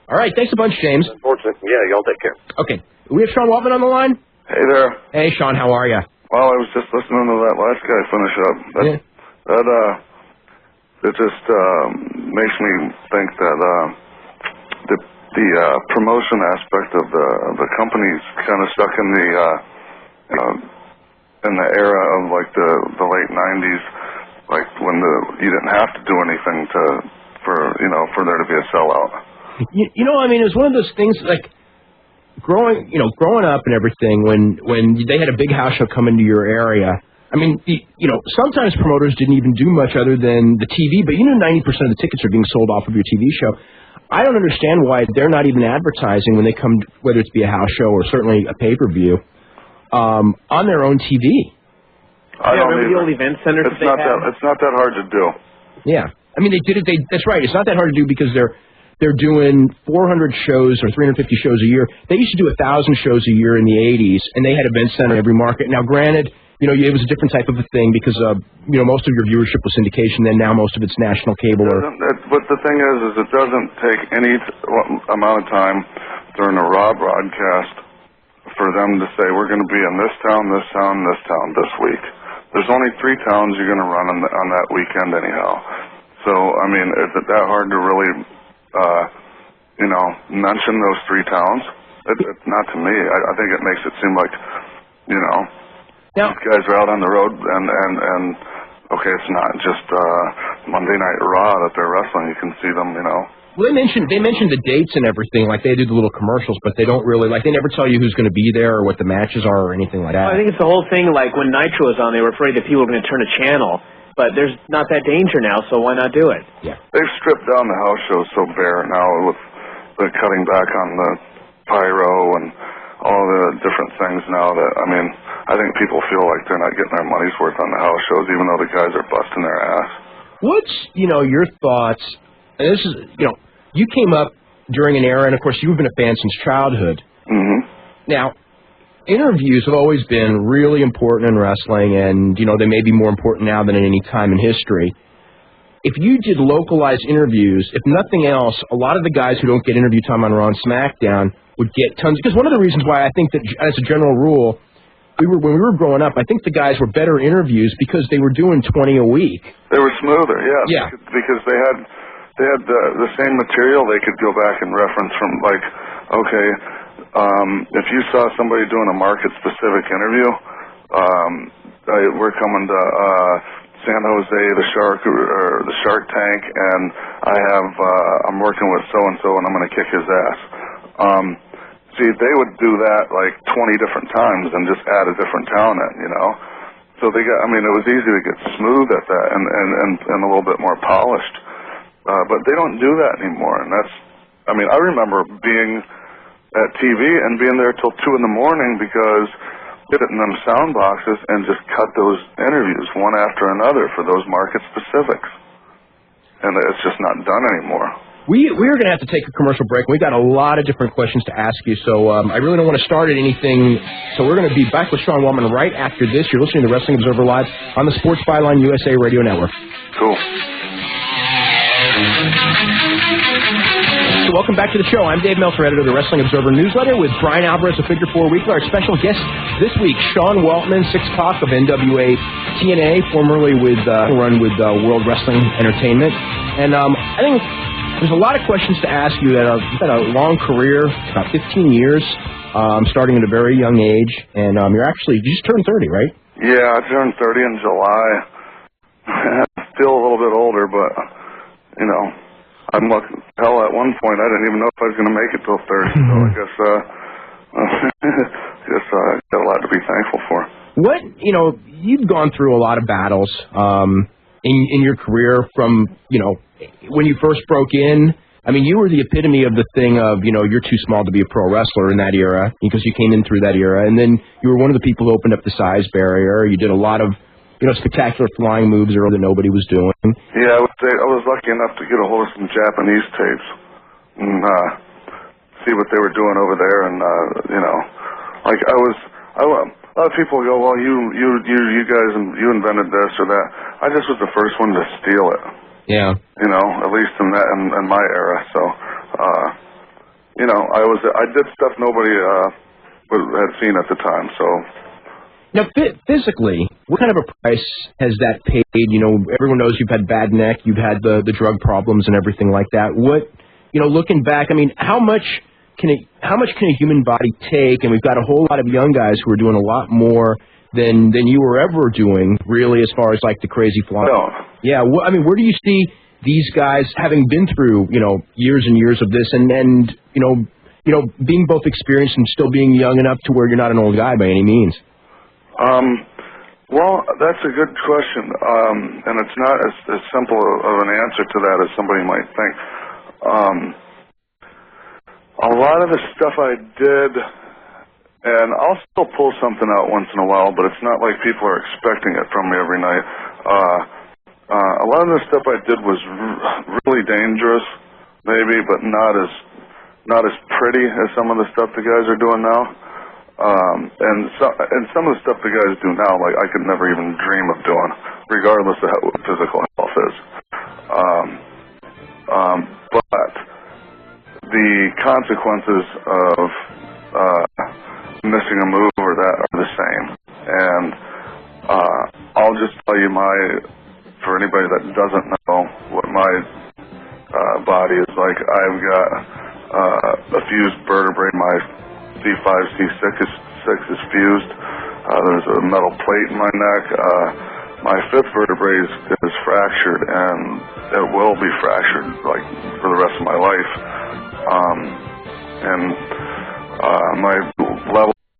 All right, thanks a bunch, James. Unfortunately, yeah, y'all take care. Okay. We have Sean Waltman on the line? Hey there. Hey, Sean, how are you? Well, I was just listening to that last guy finish up. It just makes me think that the promotion aspect of the company's kind of stuck in the era of the late 90s, when you didn't have to do anything for there to be a sellout. I mean, it was one of those things growing up and everything. When they had a big house show come into your area, I mean, sometimes promoters didn't even do much other than the TV. But 90% of the tickets are being sold off of your TV show. I don't understand why they're not even advertising when they come, whether it's be a house show or certainly a pay-per-view, on their own TV. Remember the old event centers that they had? It's not that hard to do. Yeah, I mean they did it. That's right. It's not that hard to do because they're doing 400 shows or 350 shows a year. They used to do 1,000 shows a year in the 80s, and they had event center in every market. Now, granted, it was a different type of a thing because most of your viewership was syndication. Then now most of it's national cable. But the thing is it doesn't take any amount of time during a Raw broadcast for them to say we're going to be in this town, this town, this town this week. There's only 3 towns you're going to run on that weekend anyhow. So I mean, is it that hard to really mention those 3 towns. Not to me. I think it makes it seem like, these guys are out on the road and okay, it's not just Monday Night Raw that they're wrestling. You can see them, Well, they mentioned the dates and everything, like they do the little commercials, but they don't really, they never tell you who's going to be there or what the matches are or anything like that. Well, I think it's the whole thing, like when Nitro was on, they were afraid that people were going to turn a channel, but there's not that danger now, so why not do it? Yeah. They've stripped down the house shows so bare now with the cutting back on the pyro and all the different things now that, I think people feel like they're not getting their money's worth on the house shows, even though the guys are busting their ass. What's, your thoughts, and this is, you came up during an era, and of course you've been a fan since childhood. Mm-hmm. Now, interviews have always been really important in wrestling, and, they may be more important now than at any time in history. If you did localized interviews, if nothing else, a lot of the guys who don't get interview time on Raw and SmackDown would get tons. Because one of the reasons why I think that, as a general rule, when we were growing up, I think the guys were better interviews because they were doing 20 a week. They were smoother, yeah. Because they had the same material they could go back and reference from, if you saw somebody doing a market-specific interview, we're coming to San Jose, the Shark Tank, and I'm working with so-and-so, and I'm going to kick his ass. See, they would do that 20 different times and just add a different town in, So they got, it was easy to get smooth at that and a little bit more polished. But they don't do that anymore, and that's, I remember being at TV and being there till 2 in the morning because get it in them sound boxes and just cut those interviews one after another for those market specifics. And it's just not done anymore. We're going to have to take a commercial break. We've got a lot of different questions to ask you, so I really don't want to start at anything. So we're going to be back with Sean Waltman right after this. You're listening to Wrestling Observer Live on the Sports Byline USA Radio Network. Cool. So welcome back to the show. I'm Dave Meltzer, editor of the Wrestling Observer newsletter, with Bryan Alvarez of Figure 4 Weekly. Our special guest this week, Sean Waltman, 6 Pac of NWA TNA, formerly with World Wrestling Entertainment. And I think there's a lot of questions to ask you. You've had a long career, about 15 years, starting at a very young age, and you just turned 30, right? Yeah, I turned 30 in July. Still a little bit older, but, I'm lucky. Hell, at one point, I didn't even know if I was going to make it till 30, so I guess I got a lot to be thankful for. What, you've gone through a lot of battles in your career from, when you first broke in. You were the epitome of the thing of, you're too small to be a pro wrestler in that era because you came in through that era. And then you were one of the people who opened up the size barrier. You did a lot of, spectacular flying moves that nobody was doing. Yeah, I was lucky enough to get a hold of some Japanese tapes and see what they were doing over there. And, a lot of people go, well, you guys, you invented this or that. I just was the first one to steal it. Yeah. At least in my era. So, I did stuff nobody had seen at the time. So. Now, physically, what kind of a price has that paid? Everyone knows you've had bad neck, you've had the drug problems and everything like that. What, looking back, how much can a human body take? And we've got a whole lot of young guys who are doing a lot more than you were ever doing, really, as far as the crazy flying. No. Yeah. Where do you see these guys having been through, years and years of this, and being both experienced and still being young enough to where you're not an old guy by any means? Well, that's a good question, and it's not as simple of an answer to that as somebody might think. A lot of the stuff I did, and I'll still pull something out once in a while, but it's not like people are expecting it from me every night. A lot of the stuff I did was really dangerous, maybe, but not as pretty as some of the stuff the guys are doing now. And some of the stuff the guys do now, I could never even dream of doing, regardless of how physical health is. But the consequences of missing a move or that are the same. And I'll just tell you for anybody that doesn't know what my body is like, I've got a fused vertebrae. My C5, C6 is fused. There's a metal plate in my neck. My fifth vertebrae is fractured, and it will be fractured like for the rest of my life.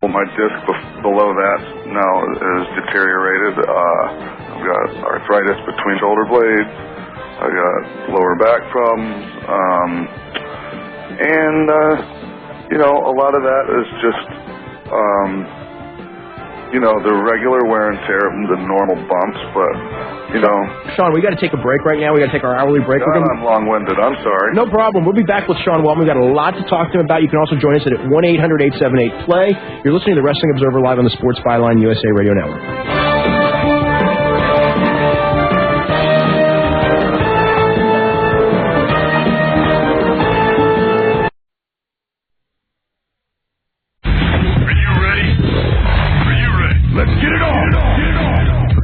My disc below that now is deteriorated. I've got arthritis between shoulder blades. I got lower back problems, and a lot of that is just the regular wear and tear, the normal bumps, but Sean, we got to take a break right now. We got to take our hourly break. I'm long-winded. I'm sorry. No problem. We'll be back with Sean Waltman. We got a lot to talk to him about. You can also join us at 1-800-878-PLAY. You're listening to the Wrestling Observer live on the Sports Byline USA Radio Network.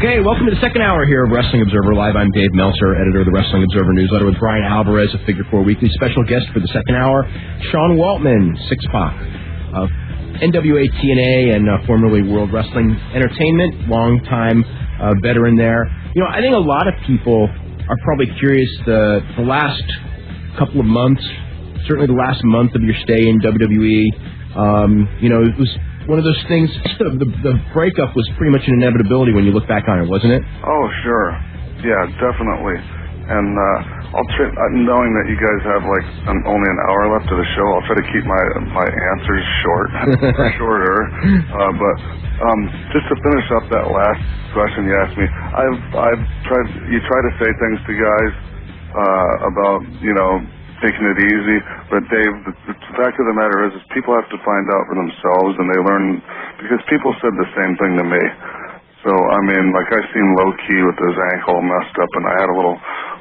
Okay, welcome to the second hour here of Wrestling Observer Live. I'm Dave Meltzer, editor of the Wrestling Observer newsletter, with Bryan Alvarez of Figure 4 Weekly. Special guest for the second hour, Sean Waltman, 6-Pac, of NWA TNA and formerly World Wrestling Entertainment, long-time veteran there. I think a lot of people are probably curious the last couple of months, certainly the last month of your stay in WWE. It was one of those things, the breakup was pretty much an inevitability when you look back on it, wasn't it? Oh, sure. Yeah, definitely. And I'll try, knowing that you guys have only an hour left of the show, I'll try to keep my answers shorter. But just to finish up that last question you asked me, you try to say things to guys about, taking it easy, but Dave, the fact of the matter is people have to find out for themselves, and they learn, because people said the same thing to me. So, I seen Low-Key with his ankle messed up, and I had a little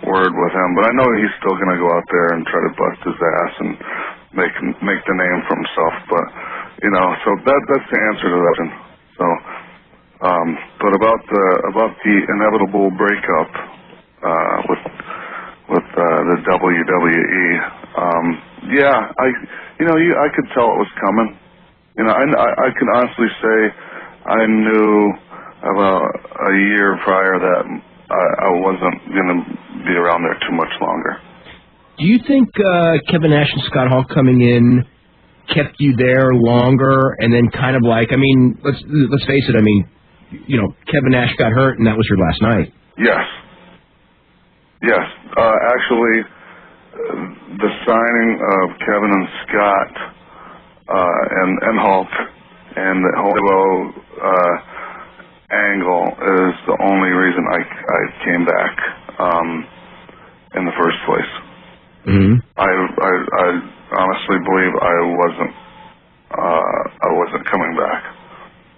word with him, but I know he's still going to go out there and try to bust his ass and make the name for himself, but, so that's the answer to that. So, but about the inevitable breakup, with the WWE, I could tell it was coming. I can honestly say I knew about a year prior that I wasn't going to be around there too much longer. Do you think Kevin Nash and Scott Hall coming in kept you there longer, and then kind of let's face it, Kevin Nash got hurt, and that was your last night? Yes. Actually, the signing of Kevin and Scott and Hulk and the whole angle is the only reason I came back in the first place. Mm-hmm. I honestly believe I wasn't coming back.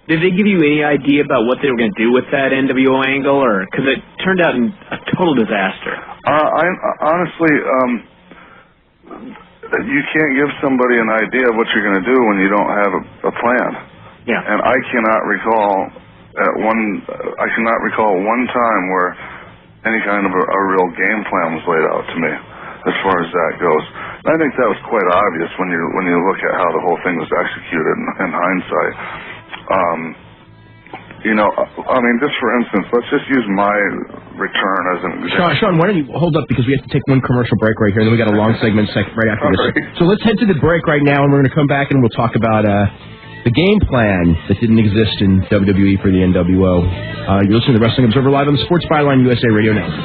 Did they give you any idea about what they were going to do with that NWO angle, or because it turned out a total disaster? Honestly, you can't give somebody an idea of what you're going to do when you don't have a plan. Yeah. And I cannot recall one time where any kind of a real game plan was laid out to me, as far as that goes. And I think that was quite obvious when you look at how the whole thing was executed in hindsight. Just for instance, let's just use my return as an example. Sean, why don't you hold up, because we have to take one commercial break right here, and then we got a long segment right after this. Right. So let's head to the break right now, and we're going to come back and we'll talk about the game plan that didn't exist in WWE for the NWO. You're listening to the Wrestling Observer live on the Sports Byline USA Radio Network.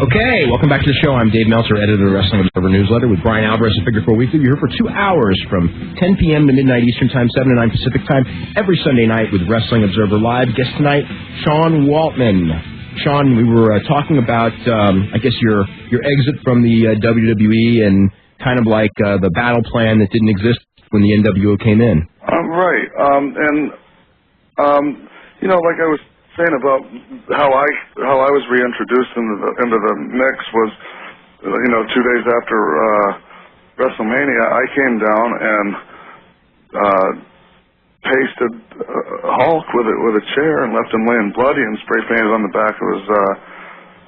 Okay, welcome back to the show. I'm Dave Meltzer, editor of the Wrestling Observer newsletter, with Bryan Alvarez of Figure 4 Weekly. You're here for 2 hours from 10 p.m. to midnight Eastern Time, 7 to 9 Pacific Time, every Sunday night with Wrestling Observer Live. Guest tonight, Sean Waltman. Sean, we were talking about, your exit from the WWE and kind of the battle plan that didn't exist when the NWO came in. Right. Like I was saying about how I was reintroduced into the mix was, 2 days after WrestleMania, I came down and pasted Hulk with a chair and left him laying bloody and spray painted on the back of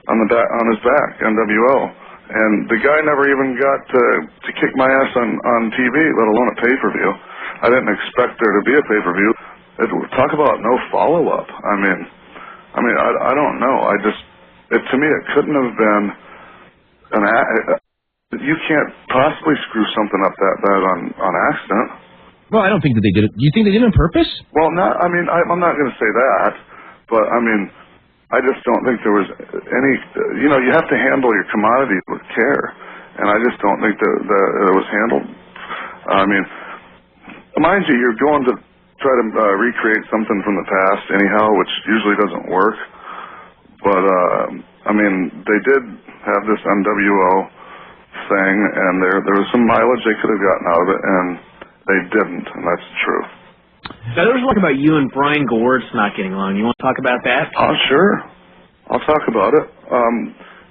on his back, NWO. And the guy never even got to kick my ass on TV, let alone a pay-per-view. I didn't expect there to be a pay-per-view. Talk about no follow-up. I mean, I don't know. To me, it couldn't have been you can't possibly screw something up that bad on accident. Well, I don't think that they did it. Do you think they did it on purpose? Well, I'm not going to say that, but I mean, I just don't think there was any. You know, you have to handle your commodity with care, and I just don't think that it was handled. I mean, mind you, you're going to try to recreate something from the past anyhow, which usually doesn't work. But I mean, they did have this NWO thing, and there was some mileage they could have gotten out of it, and they didn't, and that's the truth. Now, there was talk about you and Bryan not getting along. You want to talk about that? Oh, sure. I'll talk about it.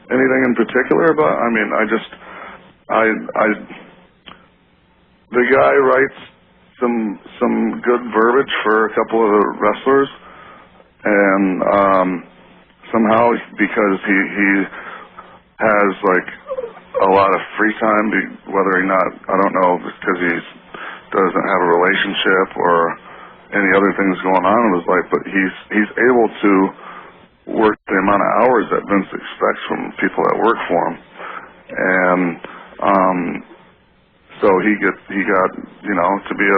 Anything in particular about? I mean, the guy writes some good verbiage for a couple of the wrestlers, and somehow because he has like a lot of free time, whether or not, I don't know, because he doesn't have a relationship or any other things going on in his life, but he's able to work the amount of hours that Vince expects from people that work for him, and so he got to be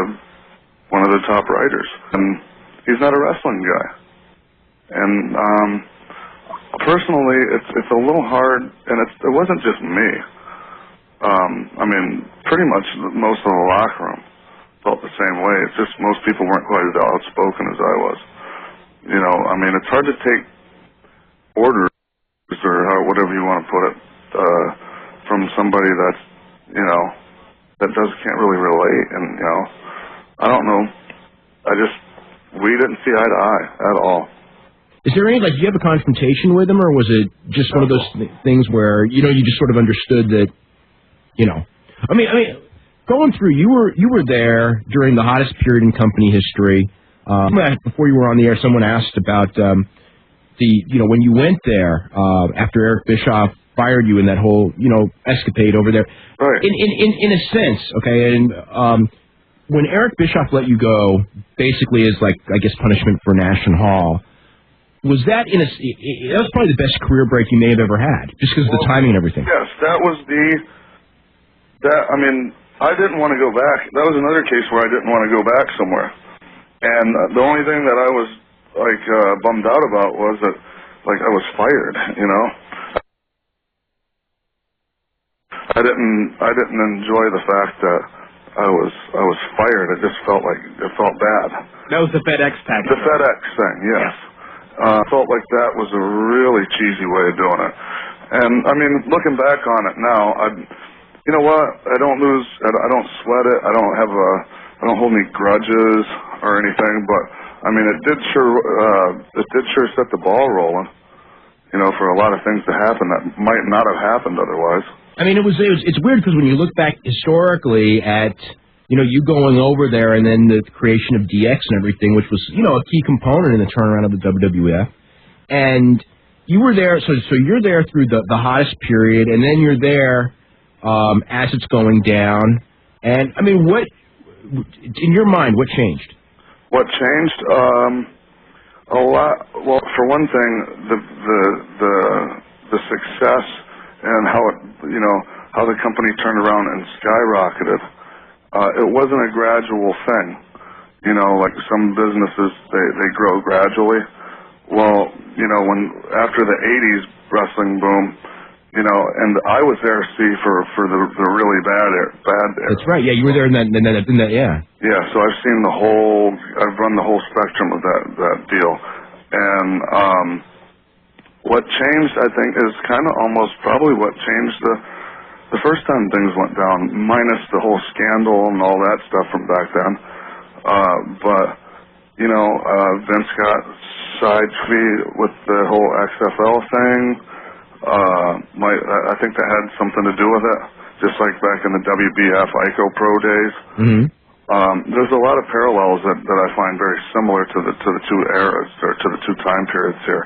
one of the top writers, and he's not a wrestling guy, and personally it's a little hard, and it wasn't just me. I mean, pretty much most of the locker room felt the same way. It's just most people weren't quite as outspoken as I was. You know, I mean, it's hard to take orders or whatever you want to put it from somebody that's, that can't really relate. And, I don't know. We didn't see eye to eye at all. Is there any, did you have a confrontation with him, or was it just one of those things where, you just sort of understood that, I mean, going through, you were there during the hottest period in company history. Before you were on the air, someone asked about when you went there after Eric Bischoff fired you in that whole escapade over there. Right. In a sense, okay, and when Eric Bischoff let you go, basically as I guess punishment for National Hall, was that that was probably the best career break you may have ever had, just because of the timing and everything. Yes, that was I mean, I didn't want to go back. That was another case where I didn't want to go back somewhere. And the only thing that I was bummed out about was that I was fired, I didn't enjoy the fact that I was fired. It just felt bad. That was the FedEx package. The FedEx thing, yes. I felt like that was a really cheesy way of doing it. And I mean, looking back on it now, you know what? I don't sweat it. I don't hold any grudges or anything. But I mean, it did sure set the ball rolling. For a lot of things to happen that might not have happened otherwise. I mean, it's weird because when you look back historically at you going over there and then the creation of DX and everything, which was a key component in the turnaround of the WWF, and you were there. So you're there through the hottest period, and then you're there as it's going down. And I mean, what in your mind, what changed? What changed? A lot. Well, for one thing, the success and how it, how the company turned around and skyrocketed. It wasn't a gradual thing. Like some businesses, they grow gradually. Well, when after the '80s wrestling boom, and I was there, for the really bad era. That's right. Yeah, you were there in that. Yeah. Yeah. So I've run the whole spectrum of that deal, and what changed, I think, is kind of almost probably what changed the first time things went down, minus the whole scandal and all that stuff from back then. But Vince got side-feed with the whole XFL thing. I think that had something to do with it, just like back in the WBF ICO Pro days. Mm-hmm. There's a lot of parallels that I find very similar to the two eras, or to the two time periods here.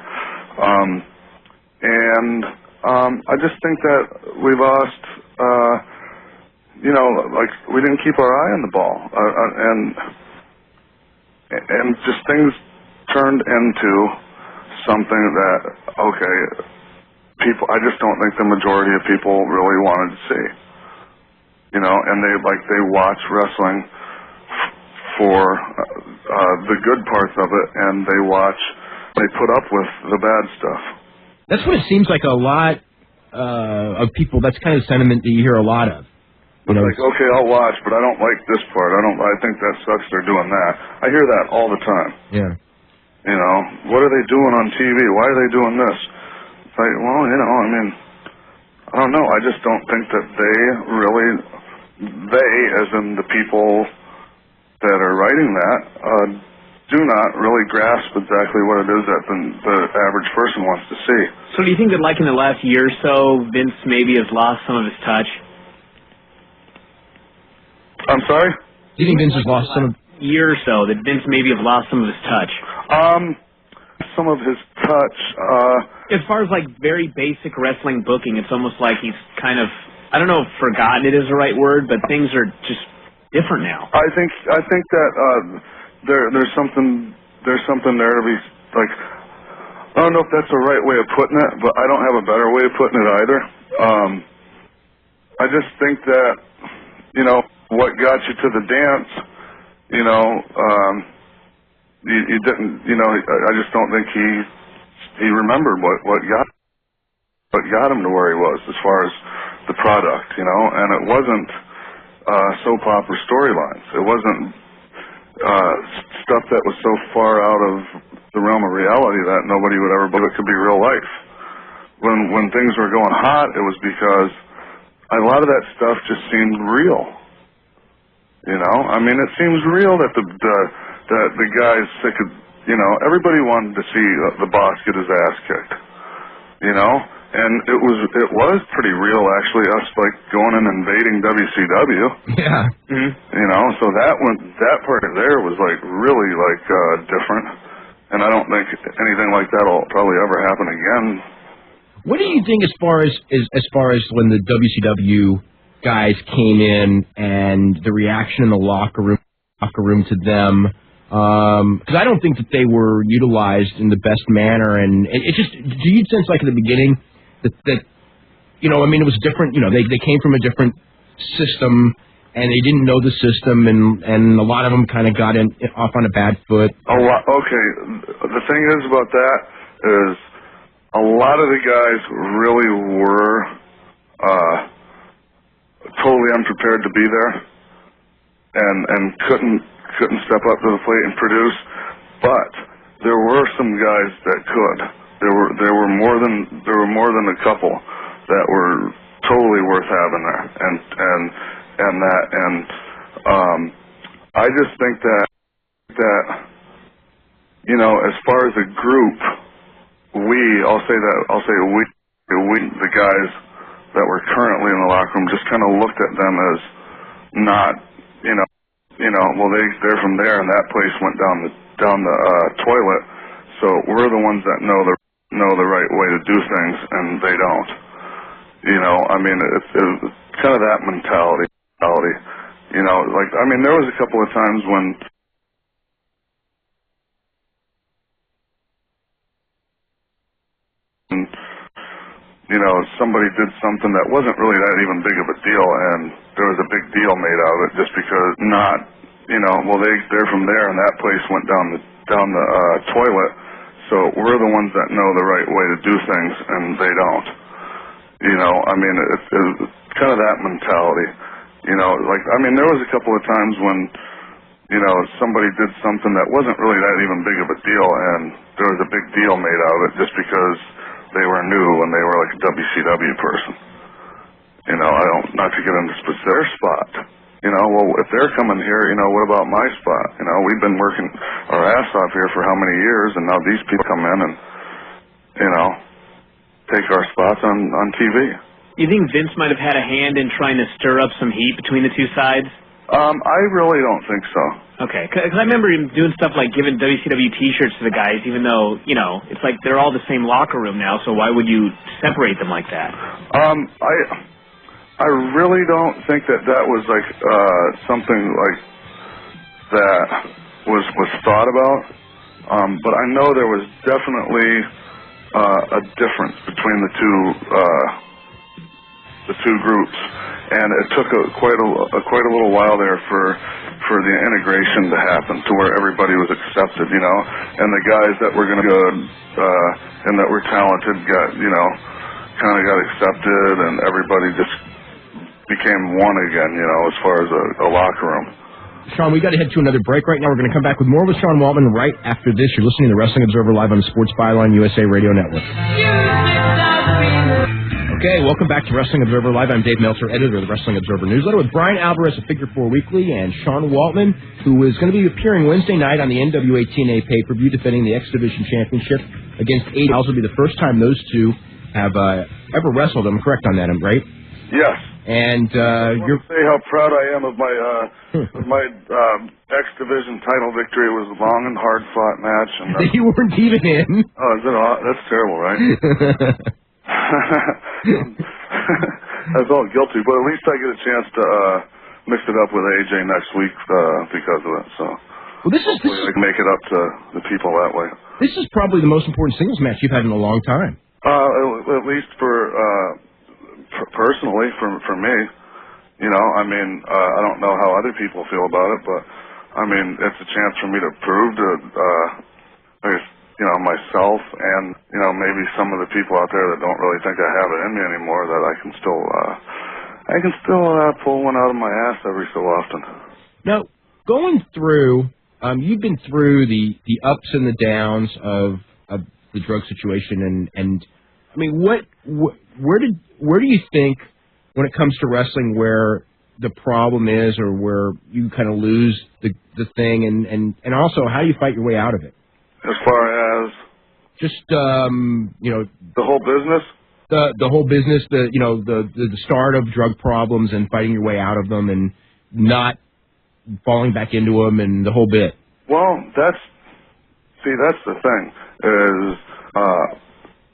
And I just think that we lost, like we didn't keep our eye on the ball, and just things turned into something that, okay, people, I just don't think the majority of people really wanted to see, and they watch wrestling for the good parts of it, and they put up with the bad stuff. That's what it seems like a lot of people. That's kind of the sentiment that you hear a lot of. It's like, okay, I'll watch, but I don't like this part. I think that sucks. They're doing that. I hear that all the time. Yeah. What are they doing on TV? Why are they doing this? It's like, well, I don't know. I just don't think that they, as in the people that are writing that, do not really grasp exactly what it is that the average person wants to see. So do you think that, like, in the last year or so, Vince maybe has lost some of his touch? I'm sorry? Do you think Vince has lost some of... Year or so, that Vince maybe has lost some of his touch? Some of his touch, as far as, like, very basic wrestling booking, it's almost like he's kind of, I don't know if forgotten it is the right word, but things are just different now. I think that there's something there to be, like, I don't know if that's the right way of putting it, but I don't have a better way of putting it either. I just think that, what got you to the dance, you didn't, I just don't think he remembered what got him to where he was as far as the product, and it wasn't soap opera storylines. It wasn't stuff that was so far out of the realm of reality that nobody would ever believe it could be real life. When things were going hot, it was because a lot of that stuff just seemed real. It seems real that the guys that could, everybody wanted to see the boss get his ass kicked, and it was pretty real actually. Us like going and invading WCW. Yeah. Mm-hmm. So that part there was like really like different, and I don't think anything like that will probably ever happen again. What do you think as far as when the WCW guys came in and the reaction in the locker room to them? Because I don't think that they were utilized in the best manner, and it just, do you sense like at the beginning that it was different? They came from a different system, and they didn't know the system, and a lot of them kind of got off on a bad foot. Okay. The thing is about that is a lot of the guys really were totally unprepared to be there, and couldn't step up to the plate and produce. But there were some guys that could. There were more than a couple that were totally worth having there, and I just think that as far as a group, I'll say we the guys that were currently in the locker room just kind of looked at them as not, well, they're from there, and that place went down the toilet, so we're the ones that know the right way to do things, and they don't. It's kind of that mentality. There was a couple of times when somebody did something that wasn't really that even big of a deal, and there was a big deal made out of it just because well, they're from there, and that place went down the toilet, so we're the ones that know the right way to do things, and they don't. It's kind of that mentality. There was a couple of times when somebody did something that wasn't really that even big of a deal, and there was a big deal made out of it just because they were new and they were like a WCW person. Not to get into their spot. Well, if they're coming here, what about my spot? We've been working our ass off here for how many years, and now these people come in and, take our spots on TV. You think Vince might have had a hand in trying to stir up some heat between the two sides? I really don't think so. Okay, because I remember him doing stuff like giving WCW T-shirts to the guys, even though, it's like they're all the same locker room now, so why would you separate them like that? I really don't think that was like something like that was thought about. But I know there was definitely a difference between the two groups, and it took quite a little while there for the integration to happen, to where everybody was accepted, and the guys that were going to go and that were talented got kind of got accepted, and everybody just became one again, as far as a locker room. Sean, we got to head to another break right now. We're going to come back with more with Sean Waltman right after this. You're listening to the Wrestling Observer live on the Sports Byline USA Radio Network. Okay, welcome back to Wrestling Observer Live. I'm Dave Meltzer, editor of the Wrestling Observer Newsletter, with Bryan Alvarez of Figure 4 Weekly and Sean Waltman, who is going to be appearing Wednesday night on the NWA TNA pay-per-view, defending the X Division Championship against AJ. This will be the first time those two have ever wrestled. I'm correct on that, right? Yes. And I want to say how proud I am of my X Division title victory. It was a long and hard fought match, and you weren't even in. Oh, is it? That's terrible, right? I felt guilty, but at least I get a chance to mix it up with AJ next week because of it. So hopefully I can make it up to the people that way. This is probably the most important singles match you've had in a long time. At least personally, for me, I mean, I don't know how other people feel about it, but I mean, it's a chance for me to prove to, myself and, maybe some of the people out there that don't really think I have it in me anymore, that I can still pull one out of my ass every so often. Now, going through, you've been through the ups and the downs of the drug situation, and I mean, where do you think, when it comes to wrestling, where the problem is, or where you kind of lose the thing, and also how do you fight your way out of it? As far as just the whole business, the whole business, the start of drug problems and fighting your way out of them and not falling back into them and the whole bit. Well, that's the thing is.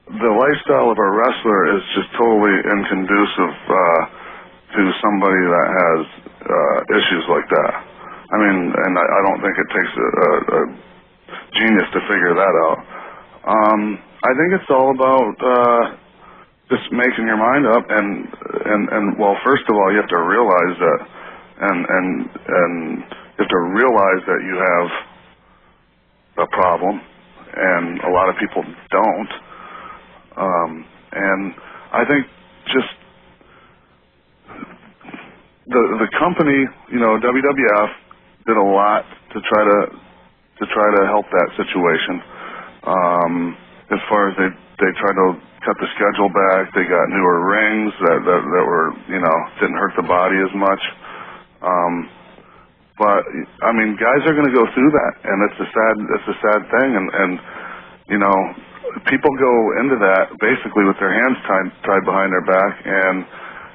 The lifestyle of a wrestler is just totally inconducive to somebody that has issues like that. I mean, and I don't think it takes a genius to figure that out. I think it's all about just making your mind up, and well, first of all, you have to realize that, and you have to realize that you have a problem, and a lot of people don't. And I think just the company, WWF, did a lot to try to help that situation. As far as they tried to cut the schedule back, they got newer rings that were didn't hurt the body as much. But I mean, guys are going to go through that, and it's a sad thing, and people go into that basically with their hands tied behind their back and,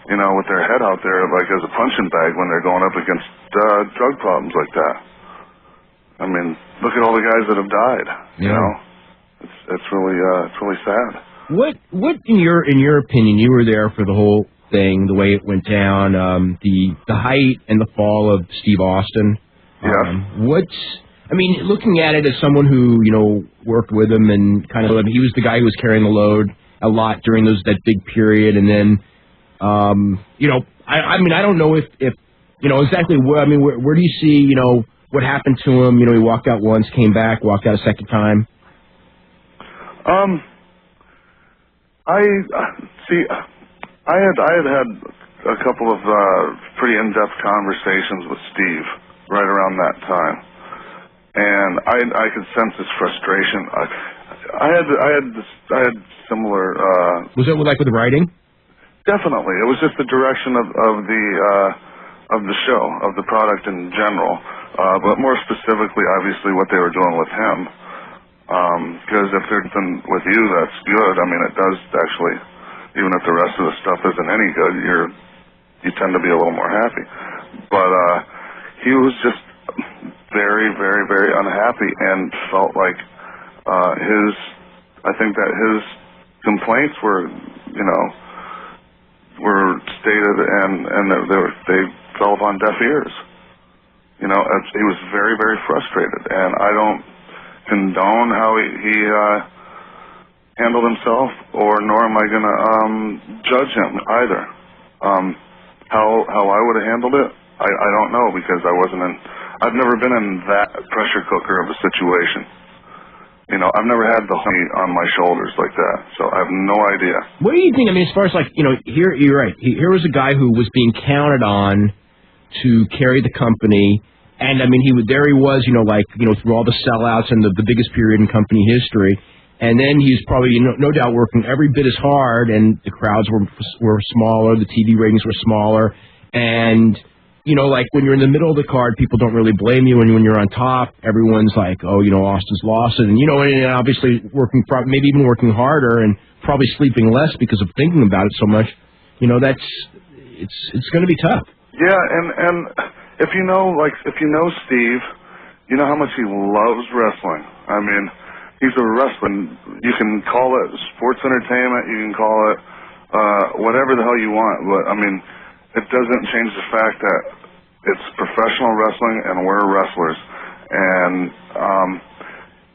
with their head out there like as a punching bag when they're going up against drug problems like that. I mean, look at all the guys that have died. It's really sad. What in your opinion? You were there for the whole thing, the way it went down, the height and the fall of Steve Austin. Yes. I mean, looking at it as someone who, worked with him and kind of, he was the guy who was carrying the load a lot during that big period. And then, I mean, I don't know if exactly where do you see, what happened to him? He walked out once, came back, walked out a second time. I had a couple of pretty in-depth conversations with Steve right around that time. And I could sense his frustration. I had similar. Was it like with the writing? Definitely, it was just the direction of the show, of the product in general, but more specifically, obviously, what they were doing with him. Because if there's something with you that's good, I mean, it does actually. Even if the rest of the stuff isn't any good, you tend to be a little more happy. But he was just very, very, very unhappy and felt like I think that his complaints were, were stated and they fell upon deaf ears. He was very, very frustrated, and I don't condone how he handled himself, nor am I going to judge him either. How I would have handled it, I don't know, because I've never been in that pressure cooker of a situation. I've never had the weight on my shoulders like that, so I have no idea. What do you think? I mean, as far as here, you're right. Here was a guy who was being counted on to carry the company, and I mean, he was, through all the sellouts and the biggest period in company history, and then he's probably, no doubt, working every bit as hard, and the crowds were smaller, the TV ratings were smaller, and when you're in the middle of the card, people don't really blame you. And when you're on top, everyone's like, oh, Austin's lost it. And, and obviously maybe even working harder and probably sleeping less because of thinking about it so much. It's going to be tough. Yeah, and if you know Steve, you know how much he loves wrestling. I mean, he's a wrestler. You can call it sports entertainment. You can call it whatever the hell you want. But, I mean, it doesn't change the fact that it's professional wrestling and we're wrestlers. And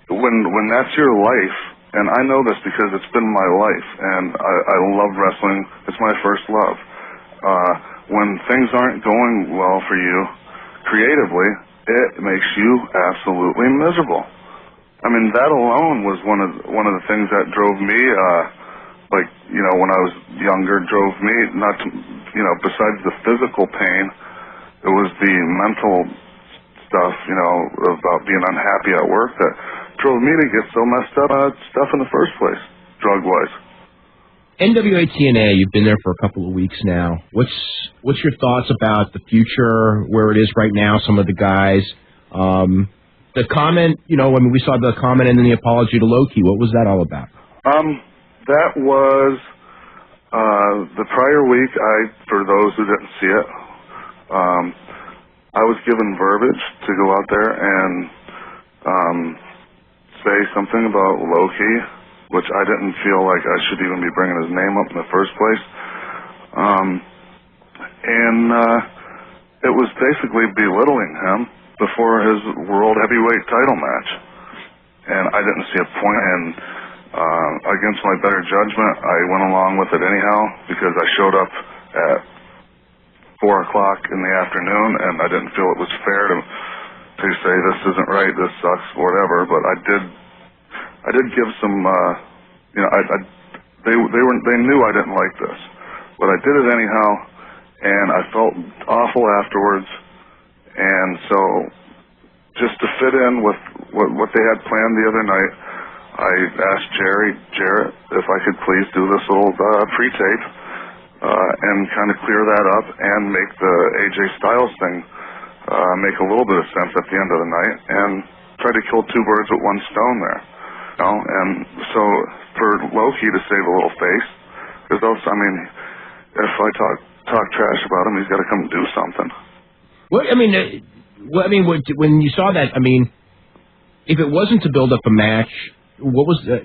when that's your life, and I know this because it's been my life, and I love wrestling. It's my first love. When things aren't going well for you creatively, it makes you absolutely miserable. I mean, that alone was one of the things that drove me, when I was younger, drove me not to, besides the physical pain, it was the mental stuff, about being unhappy at work that drove me to get so messed up stuff in the first place, drug-wise. NWA TNA, you've been there for a couple of weeks now. What's your thoughts about the future, where it is right now, some of the guys? The comment, we saw the comment and then the apology to Loki. What was that all about? That was the prior week. For those who didn't see it, I was given verbiage to go out there and say something about Loki, which I didn't feel like I should even be bringing his name up in the first place. It was basically belittling him before his world heavyweight title match. And I didn't see a point, and against my better judgment, I went along with it anyhow, because I showed up at 4 o'clock in the afternoon, and I didn't feel it was fair to say this isn't right, this sucks, whatever. But I did give some, they knew I didn't like this, but I did it anyhow, and I felt awful afterwards. And so, just to fit in with what they had planned the other night, I asked Jarrett, if I could please do this little pre-tape and kind of clear that up and make the AJ Styles thing make a little bit of sense at the end of the night, and try to kill two birds with one stone there. And so for Loki to save a little face, because else, I mean, if I talk trash about him, he's got to come do something. When you saw that, I mean, if it wasn't to build up a match, what was the,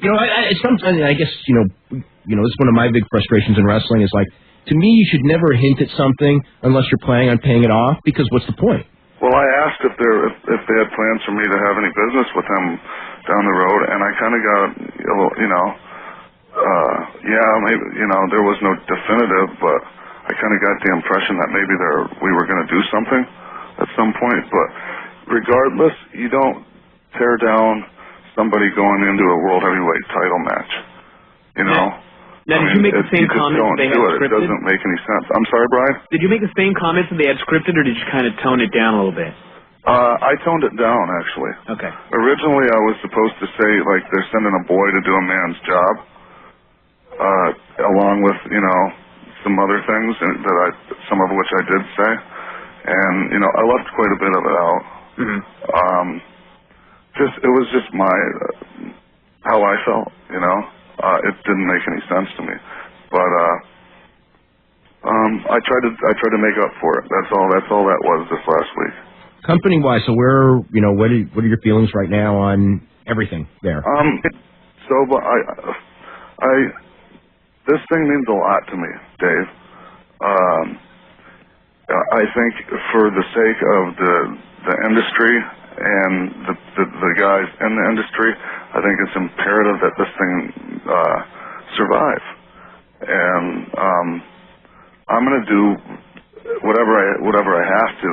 sometimes I guess this is one of my big frustrations in wrestling is like, to me, you should never hint at something unless you're planning on paying it off, because what's the point? Well, I asked if they had plans for me to have any business with them down the road, and I kind of got a little, maybe, there was no definitive, but I kind of got the impression that maybe we were going to do something at some point. But regardless, you don't tear down somebody going into a world heavyweight title match. Now, did you make the same comments they had scripted? It doesn't make any sense. I'm sorry, Brian? Did you make the same comments that they had scripted, or did you kind of tone it down a little bit? I toned it down, actually. Okay. Originally, I was supposed to say, like, they're sending a boy to do a man's job, along with, some other things some of which I did say. And, I left quite a bit of it out. Mm-hmm. It was just how I felt, it didn't make any sense to me. But, I tried to make up for it. That's all that was this last week. company-wise, so what are your feelings right now on everything there? This thing means a lot to me, Dave. I think for the sake of the industry and the guys in the industry, I think it's imperative that this thing survive. And I'm going to do whatever I have to,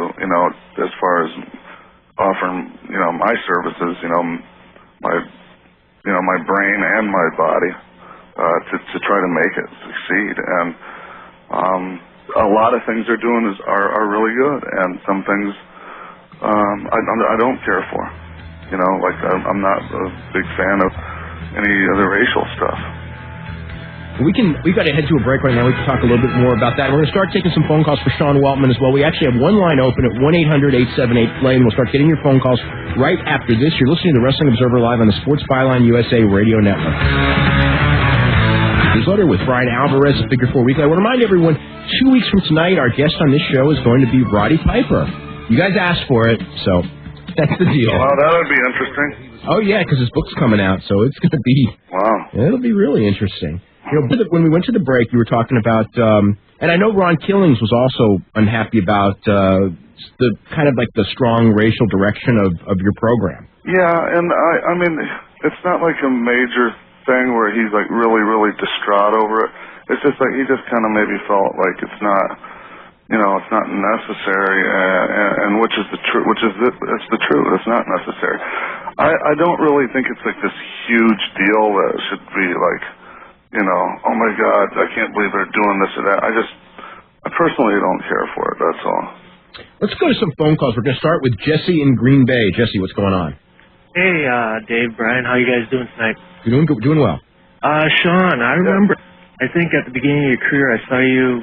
as far as offering, my services, my brain and my body, to try to make it succeed. And a lot of things they're doing are really good, and some things I don't care for. I'm not a big fan of any of the racial stuff. We've got to head to a break right now. We can talk a little bit more about that. We're going to start taking some phone calls for Sean Waltman as well. We actually have one line open at 1-800-878-PLAY, and we'll start getting your phone calls right after this. You're listening to Wrestling Observer Live on the Sports Byline USA Radio Network. Newsletter with Bryan Alvarez, a Figure 4 Weekly. I want to remind everyone, 2 weeks from tonight, our guest on this show is going to be Roddy Piper. You guys asked for it, so that's the deal. Well, that would be interesting. Oh, yeah, because his book's coming out, so it's going to be... Wow. It'll be really interesting. When we went to the break, you were talking about, and I know Ron Killings was also unhappy about the kind of like the strong racial direction of your program. Yeah, and I mean, it's not like a major thing where he's like really, really distraught over it. It's just like he just kind of maybe felt like it's not, it's not necessary, and which is the truth. It's the truth. It's not necessary. I don't really think it's like this huge deal that it should be like. Oh my God, I can't believe they're doing this or that. I personally don't care for it, that's all. Let's go to some phone calls. We're going to start with Jesse in Green Bay. Jesse, what's going on? Hey, Dave, Bryan, how you guys doing tonight? You're doing well. Sean, I remember, I think at the beginning of your career, I saw you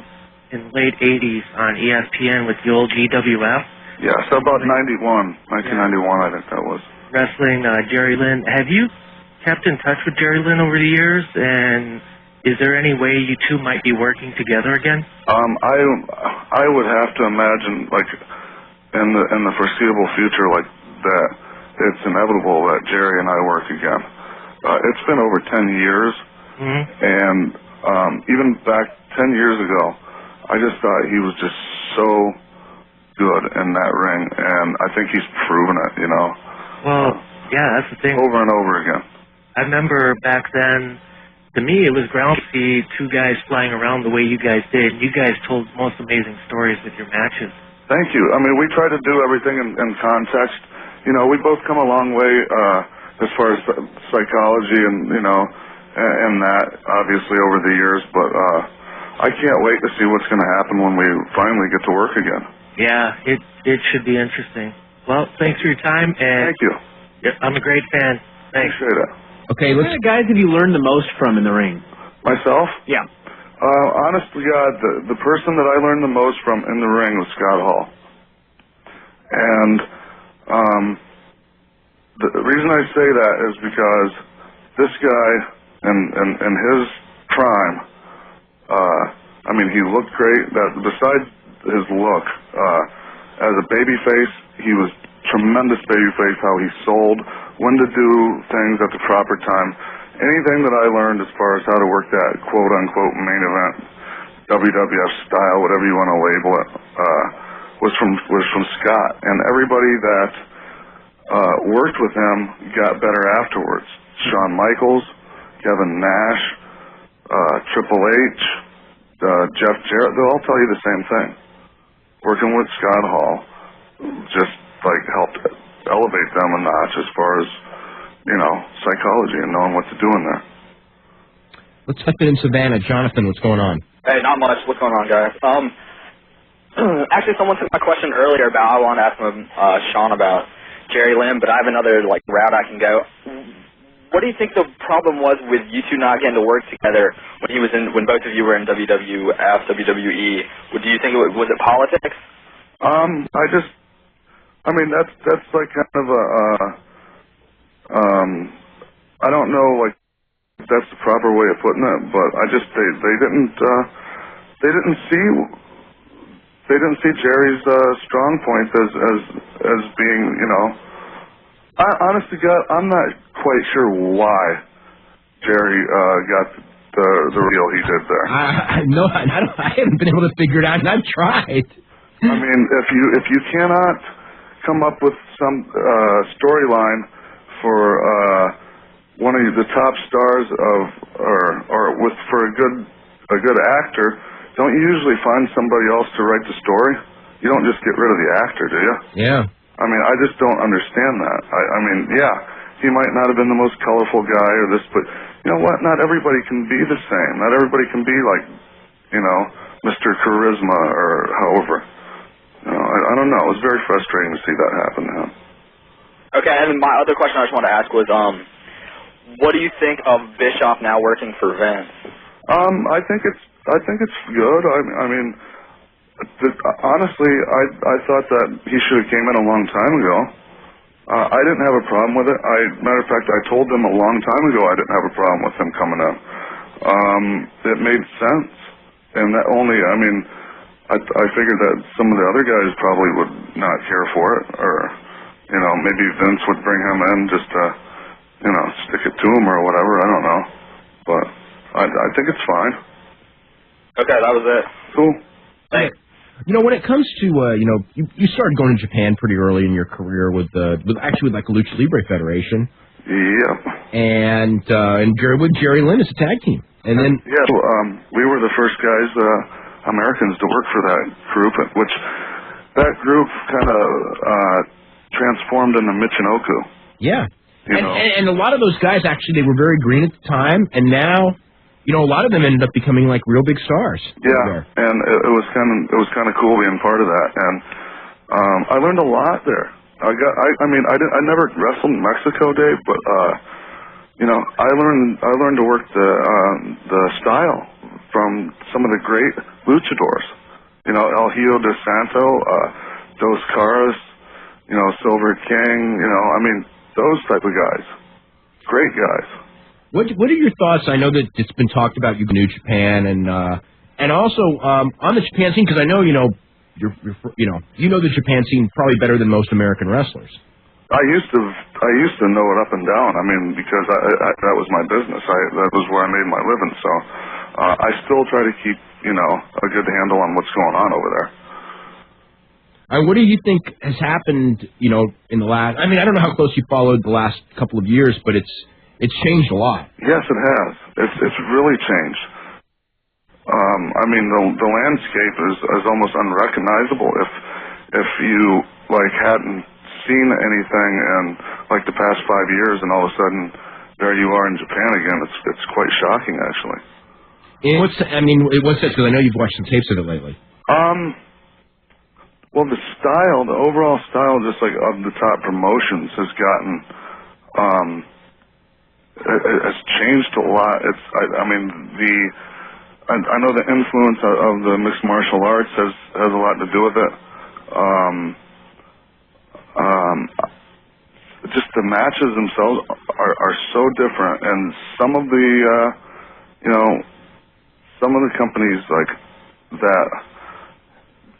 in the late 80s on ESPN with the old GWF. Yeah, so about 1991, I think that was. Wrestling Jerry Lynn. Have you kept in touch with Jerry Lynn over the years, and is there any way you two might be working together again? I would have to imagine, like, in the foreseeable future, like that, it's inevitable that Jerry and I work again. It's been over 10 years, and even back 10 years ago, I just thought he was just so good in that ring, and I think he's proven it. Well, yeah, that's the thing. Over and over again. I remember back then, to me, it was ground to see two guys flying around the way you guys did. You guys told most amazing stories with your matches. Thank you. I mean, we try to do everything in context. We both come a long way as far as psychology and, and that, obviously, over the years. But I can't wait to see what's going to happen when we finally get to work again. Yeah, it should be interesting. Well, thanks for your time. And thank you. I'm a great fan. Thanks. Appreciate it. Okay, what kind of guys have you learned the most from in the ring? Myself? Yeah. Honestly, God, the person that I learned the most from in the ring was Scott Hall. And the reason I say that is because this guy, in his prime, I mean, he looked great. Besides his look, as a babyface, he was tremendous babyface, how he sold, when to do things at the proper time. Anything that I learned as far as how to work that quote-unquote main event, WWF style, whatever you want to label it, was from Scott. And everybody that worked with him got better afterwards. Shawn Michaels, Kevin Nash, Triple H, Jeff Jarrett, they'll all tell you the same thing. Working with Scott Hall just helped elevate them a notch as far as, psychology and knowing what to do in there. Let's type it in Savannah. Jonathan, what's going on? Hey, not much. What's going on, guys? Actually, someone took my question earlier about, I wanted to ask Sean about Jerry Lynn, but I have another, route I can go. What do you think the problem was with you two not getting to work together when both of you were in WWF, WWE? Do you think was it politics? That's like kind of I don't know, if that's the proper way of putting it, but they didn't see they didn't see Jerry's strong points as being, you know. Honest to God, I'm not quite sure why Jerry got the deal he did there. I haven't been able to figure it out, and I've tried. I mean, if you cannot come up with some storyline for one of the top stars of, for a good actor, don't you usually find somebody else to write the story? You don't just get rid of the actor, do you? Yeah. I mean, I just don't understand that. I mean, yeah, he might not have been the most colorful guy or this, but you know what? Not everybody can be the same. Not everybody can be like, you know, Mr. Charisma or however. You know, I don't know. It was very frustrating to see that happen to him. Okay, and my other question I just wanted to ask was, what do you think of Bischoff now working for Vince? I think it's good. I mean, honestly, I thought that he should have came in a long time ago. I didn't have a problem with it. Matter of fact, I told them a long time ago I didn't have a problem with him coming up. It made sense, and that only, I mean, I figured that some of the other guys probably would not care for it, or you know, maybe Vince would bring him in just to, you know, stick it to him or whatever. I don't know, but I think it's fine. Okay, that was it. Cool. Thanks. You know, when it comes to you know, you started going to Japan pretty early in your career with actually with like the Lucha Libre Federation. Yep. And with Jerry Lynn as a tag team, and then we were the first guys, Americans, to work for that group, which that group kind of transformed into Michinoku. Yeah. You know. And a lot of those guys actually, they were very green at the time, and now, you know, a lot of them ended up becoming like real big stars. Yeah, and it was kind of cool being part of that, and I learned a lot there. I never wrestled in Mexico, Dave, but you know, I learned to work the style from some of the great luchadors. You know, El Hijo de Santo, Dos Caras, you know, Silver King. You know, I mean, those type of guys, great guys. What are your thoughts? I know that it's been talked about you New Japan and also on the Japan scene, because I know you know the Japan scene probably better than most American wrestlers. I used to know it up and down. I mean, because that was my business. That was where I made my living. So I still try to keep, you know, a good handle on what's going on over there. And what do you think has happened, you know, in the last? I mean, I don't know how close you followed the last couple of years, but it's changed a lot. Yes, it has. It's really changed. I mean, the landscape is almost unrecognizable if you like hadn't seen anything in like the past 5 years, and all of a sudden there you are in Japan again. It's quite shocking, actually. And what's that? Because I know you've watched some tapes of it lately. Well, the overall style, just like of the top promotions, has gotten has changed a lot. I know the influence of the mixed martial arts has a lot to do with it. Just the matches themselves are so different, and some of the companies like that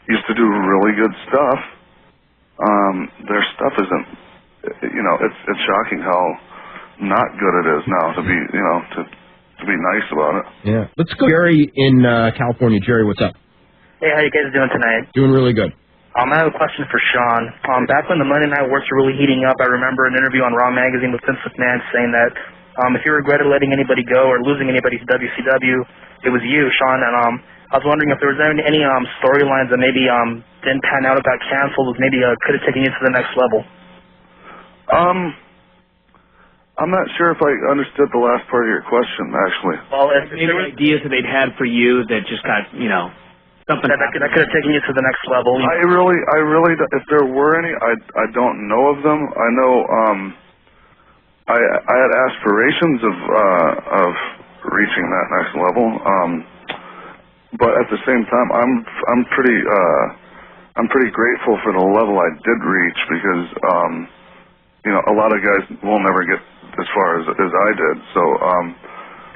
used to do really good stuff. Their stuff isn't, you know, it's shocking how not good it is now to be, you know, to be nice about it. Yeah. Let's go, Jerry in California. Jerry, what's up? Hey, how you guys doing tonight? Doing really good. I have a question for Sean. Back when the Monday Night Wars were really heating up, I remember an interview on Raw Magazine with Vince McMahon saying that if you regretted letting anybody go or losing anybody to WCW, it was you, Sean. And I was wondering if there was any storylines that maybe didn't pan out or got canceled, maybe could have taken you to the next level. I'm not sure if I understood the last part of your question, actually. Well, if there were ideas that they'd had for you that just got, you know, something that could have taken you to the next level. I really, if there were any, I don't know of them. I know, I had aspirations of reaching that next level, but at the same time, I'm pretty grateful for the level I did reach, because you know, a lot of guys will never get as far as I did. So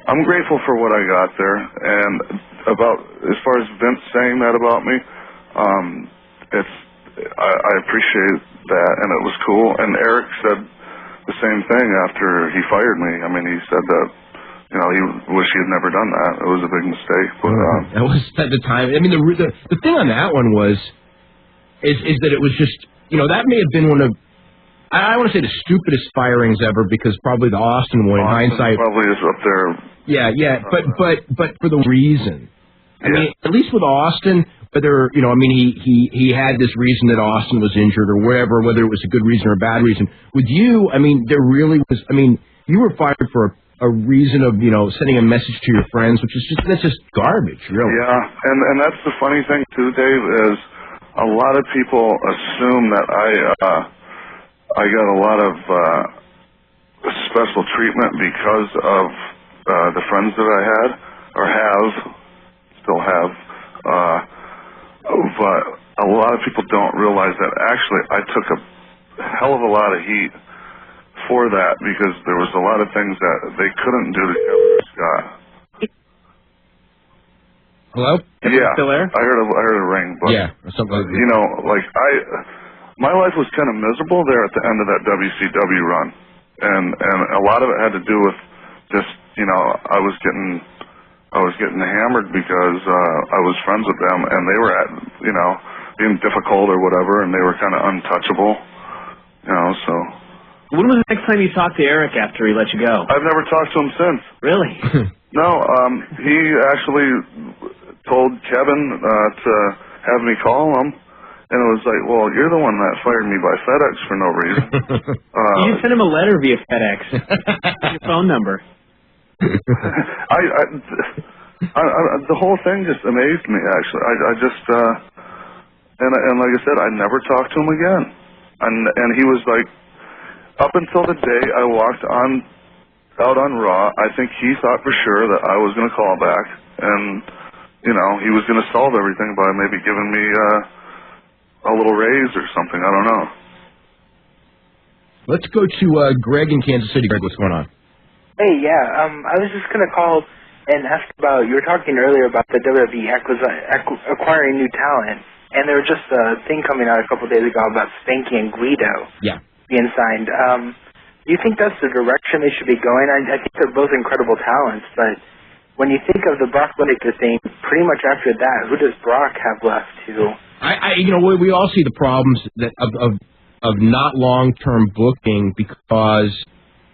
I'm grateful for what I got there. And as far as Vince saying that about me, I appreciate that, and it was cool. And Eric said the same thing after he fired me. I mean, he said that, you know, he wished he had never done that. It was a big mistake. But that was at the time. I mean, the thing on that one is that it was just, you know, that may have been one of, I want to say the stupidest firings ever, because probably the Austin one in hindsight probably is up there. Yeah, but for the reason. I mean, at least with Austin, whether, you know, I mean, he had this reason that Austin was injured or whatever, whether it was a good reason or a bad reason. With you, I mean, there really was. I mean, you were fired for a reason of, you know, sending a message to your friends, which is that's just garbage, really. Yeah, and that's the funny thing too, Dave, is a lot of people assume that I got a lot of special treatment because of the friends that I had or still have. But a lot of people don't realize that actually I took a hell of a lot of heat for that, because there was a lot of things that they couldn't do to Kevin Scott. Hello? Yeah, Still there? I heard a ring. But, yeah, or something like that. You know, like my life was kind of miserable there at the end of that WCW run, and a lot of it had to do with just, you know, I was getting hammered because I was friends with them, and they were you know, being difficult or whatever, and they were kind of untouchable, you know. So. When was the next time you talked to Eric after he let you go? I've never talked to him since. Really? No, he actually told Kevin to have me call him, and it was like, well, you're the one that fired me by FedEx for no reason. You sent him a letter via FedEx. Your phone number. The whole thing just amazed me, actually. I just, and like I said, I never talked to him again. And he was like, up until the day I walked out on Raw, I think he thought for sure that I was going to call back, and, you know, he was going to solve everything by maybe giving me a little raise or something. I don't know. Let's go to Greg in Kansas City. Greg, what's going on? Hey, yeah, I was just going to call and ask about, you were talking earlier about the WWE acquiring new talent, and there was just a thing coming out a couple of days ago about Spanky and Guido being signed. Do you think that's the direction they should be going? I think they're both incredible talents, but when you think of the Brock Lesnar thing, pretty much after that, who does Brock have left to? You know, we all see the problems that of not long-term booking, because,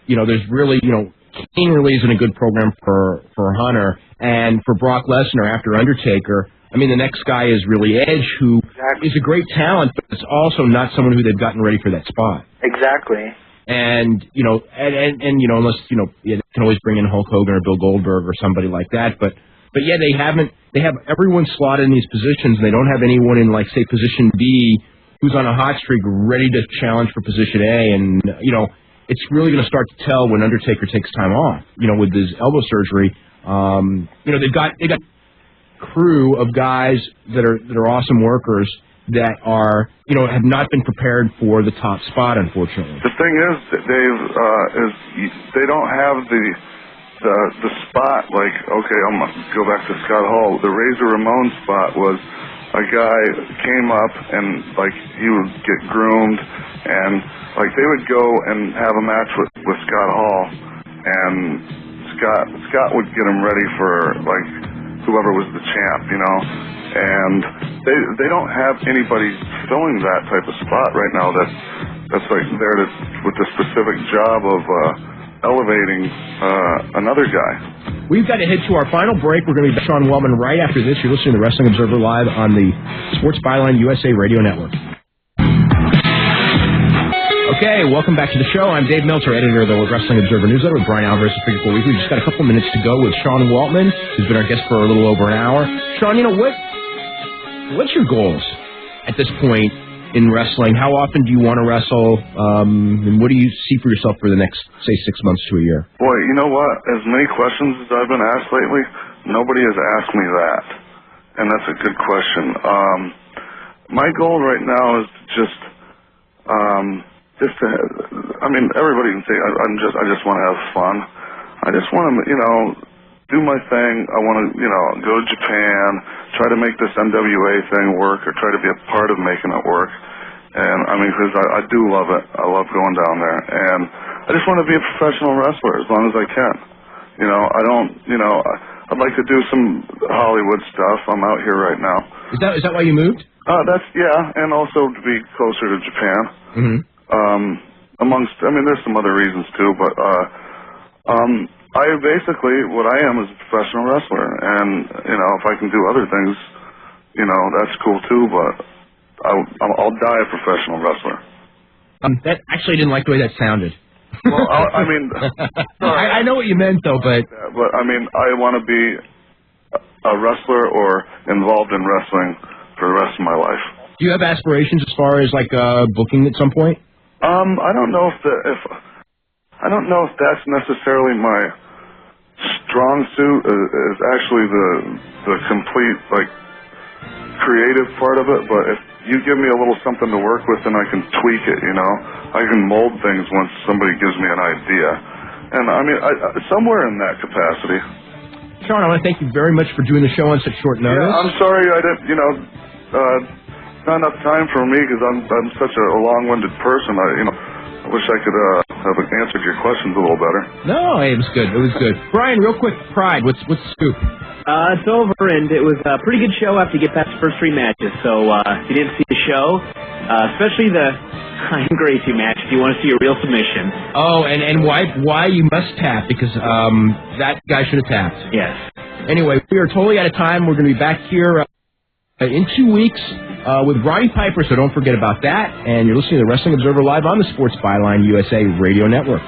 you know, there's really, you know, Kane really isn't a good program for Hunter, and for Brock Lesnar after Undertaker, I mean, the next guy is really Edge, who is a great talent, but it's also not someone who they've gotten ready for that spot. Exactly. And, you know, and you know, unless, you know, they can always bring in Hulk Hogan or Bill Goldberg or somebody like that, but yeah, they have everyone slotted in these positions, and they don't have anyone in, like, say, position B who's on a hot streak ready to challenge for position A, and, you know, it's really going to start to tell when Undertaker takes time off, you know, with his elbow surgery. You know, they got crew of guys that are awesome workers that are, you know, have not been prepared for the top spot, unfortunately. The thing is, Dave, is they don't have the spot. Like, okay, I'm gonna go back to Scott Hall. The Razor Ramon spot was a guy came up and, like, he would get groomed, and, like, they would go and have a match with Scott Hall, and Scott would get him ready for, like, whoever was the champ, you know. And they don't have anybody filling that type of spot right now that's like there with the specific job of elevating another guy. We've got to head to our final break. We're going to be back on Wellman right after this. You're listening to Wrestling Observer Live on the Sports Byline USA Radio Network. Okay, welcome back to the show. I'm Dave Meltzer, editor of the Wrestling Observer Newsletter with Bryan Alvarez of Figure 4 Weekly. We've just got a couple minutes to go with Sean Waltman, who's been our guest for a little over an hour. Sean, you know, what's your goals at this point in wrestling? How often do you want to wrestle? And what do you see for yourself for the next, say, 6 months to a year? Boy, you know what? As many questions as I've been asked lately, nobody has asked me that. And that's a good question. My goal right now is just to, I mean, everybody can say I just want to have fun. I just want to, you know, do my thing. I want to, you know, go to Japan, try to make this NWA thing work, or try to be a part of making it work. And I mean, because I do love it. I love going down there, and I just want to be a professional wrestler as long as I can. You know, I don't. You know, I'd like to do some Hollywood stuff. I'm out here right now. Is that why you moved? And also to be closer to Japan. Amongst, I mean, there's some other reasons too, but I basically, what I am is a professional wrestler, and you know, if I can do other things, you know, that's cool too. But I'll die a professional wrestler. That actually didn't like the way that sounded. Well, I mean, I know what you meant though, but I mean, I want to be a wrestler or involved in wrestling for the rest of my life. Do you have aspirations as far as like booking at some point? I don't know I don't know if that's necessarily my strong suit. Is actually the complete like creative part of it. But if you give me a little something to work with, then I can tweak it. You know, I can mold things once somebody gives me an idea. And I mean, somewhere in that capacity. Sean, I want to thank you very much for doing the show on such short notice. Yeah, I'm sorry I didn't. You know. Not enough time for me because I'm such a long-winded person. I wish I could have answered your questions a little better. No, it was good. It was good. Bryan, real quick, Pride. What's the scoop? It's over, and it was a pretty good show after you get past the first 3 matches. So if you didn't see the show, especially the Ryan Gracie match, if you want to see a real submission. Oh, and why you must tap, because that guy should have tapped. Yes. Anyway, we are totally out of time. We're going to be back here in 2 weeks with Roddy Piper, so don't forget about that. And you're listening to the Wrestling Observer Live on the Sports Byline USA Radio Network.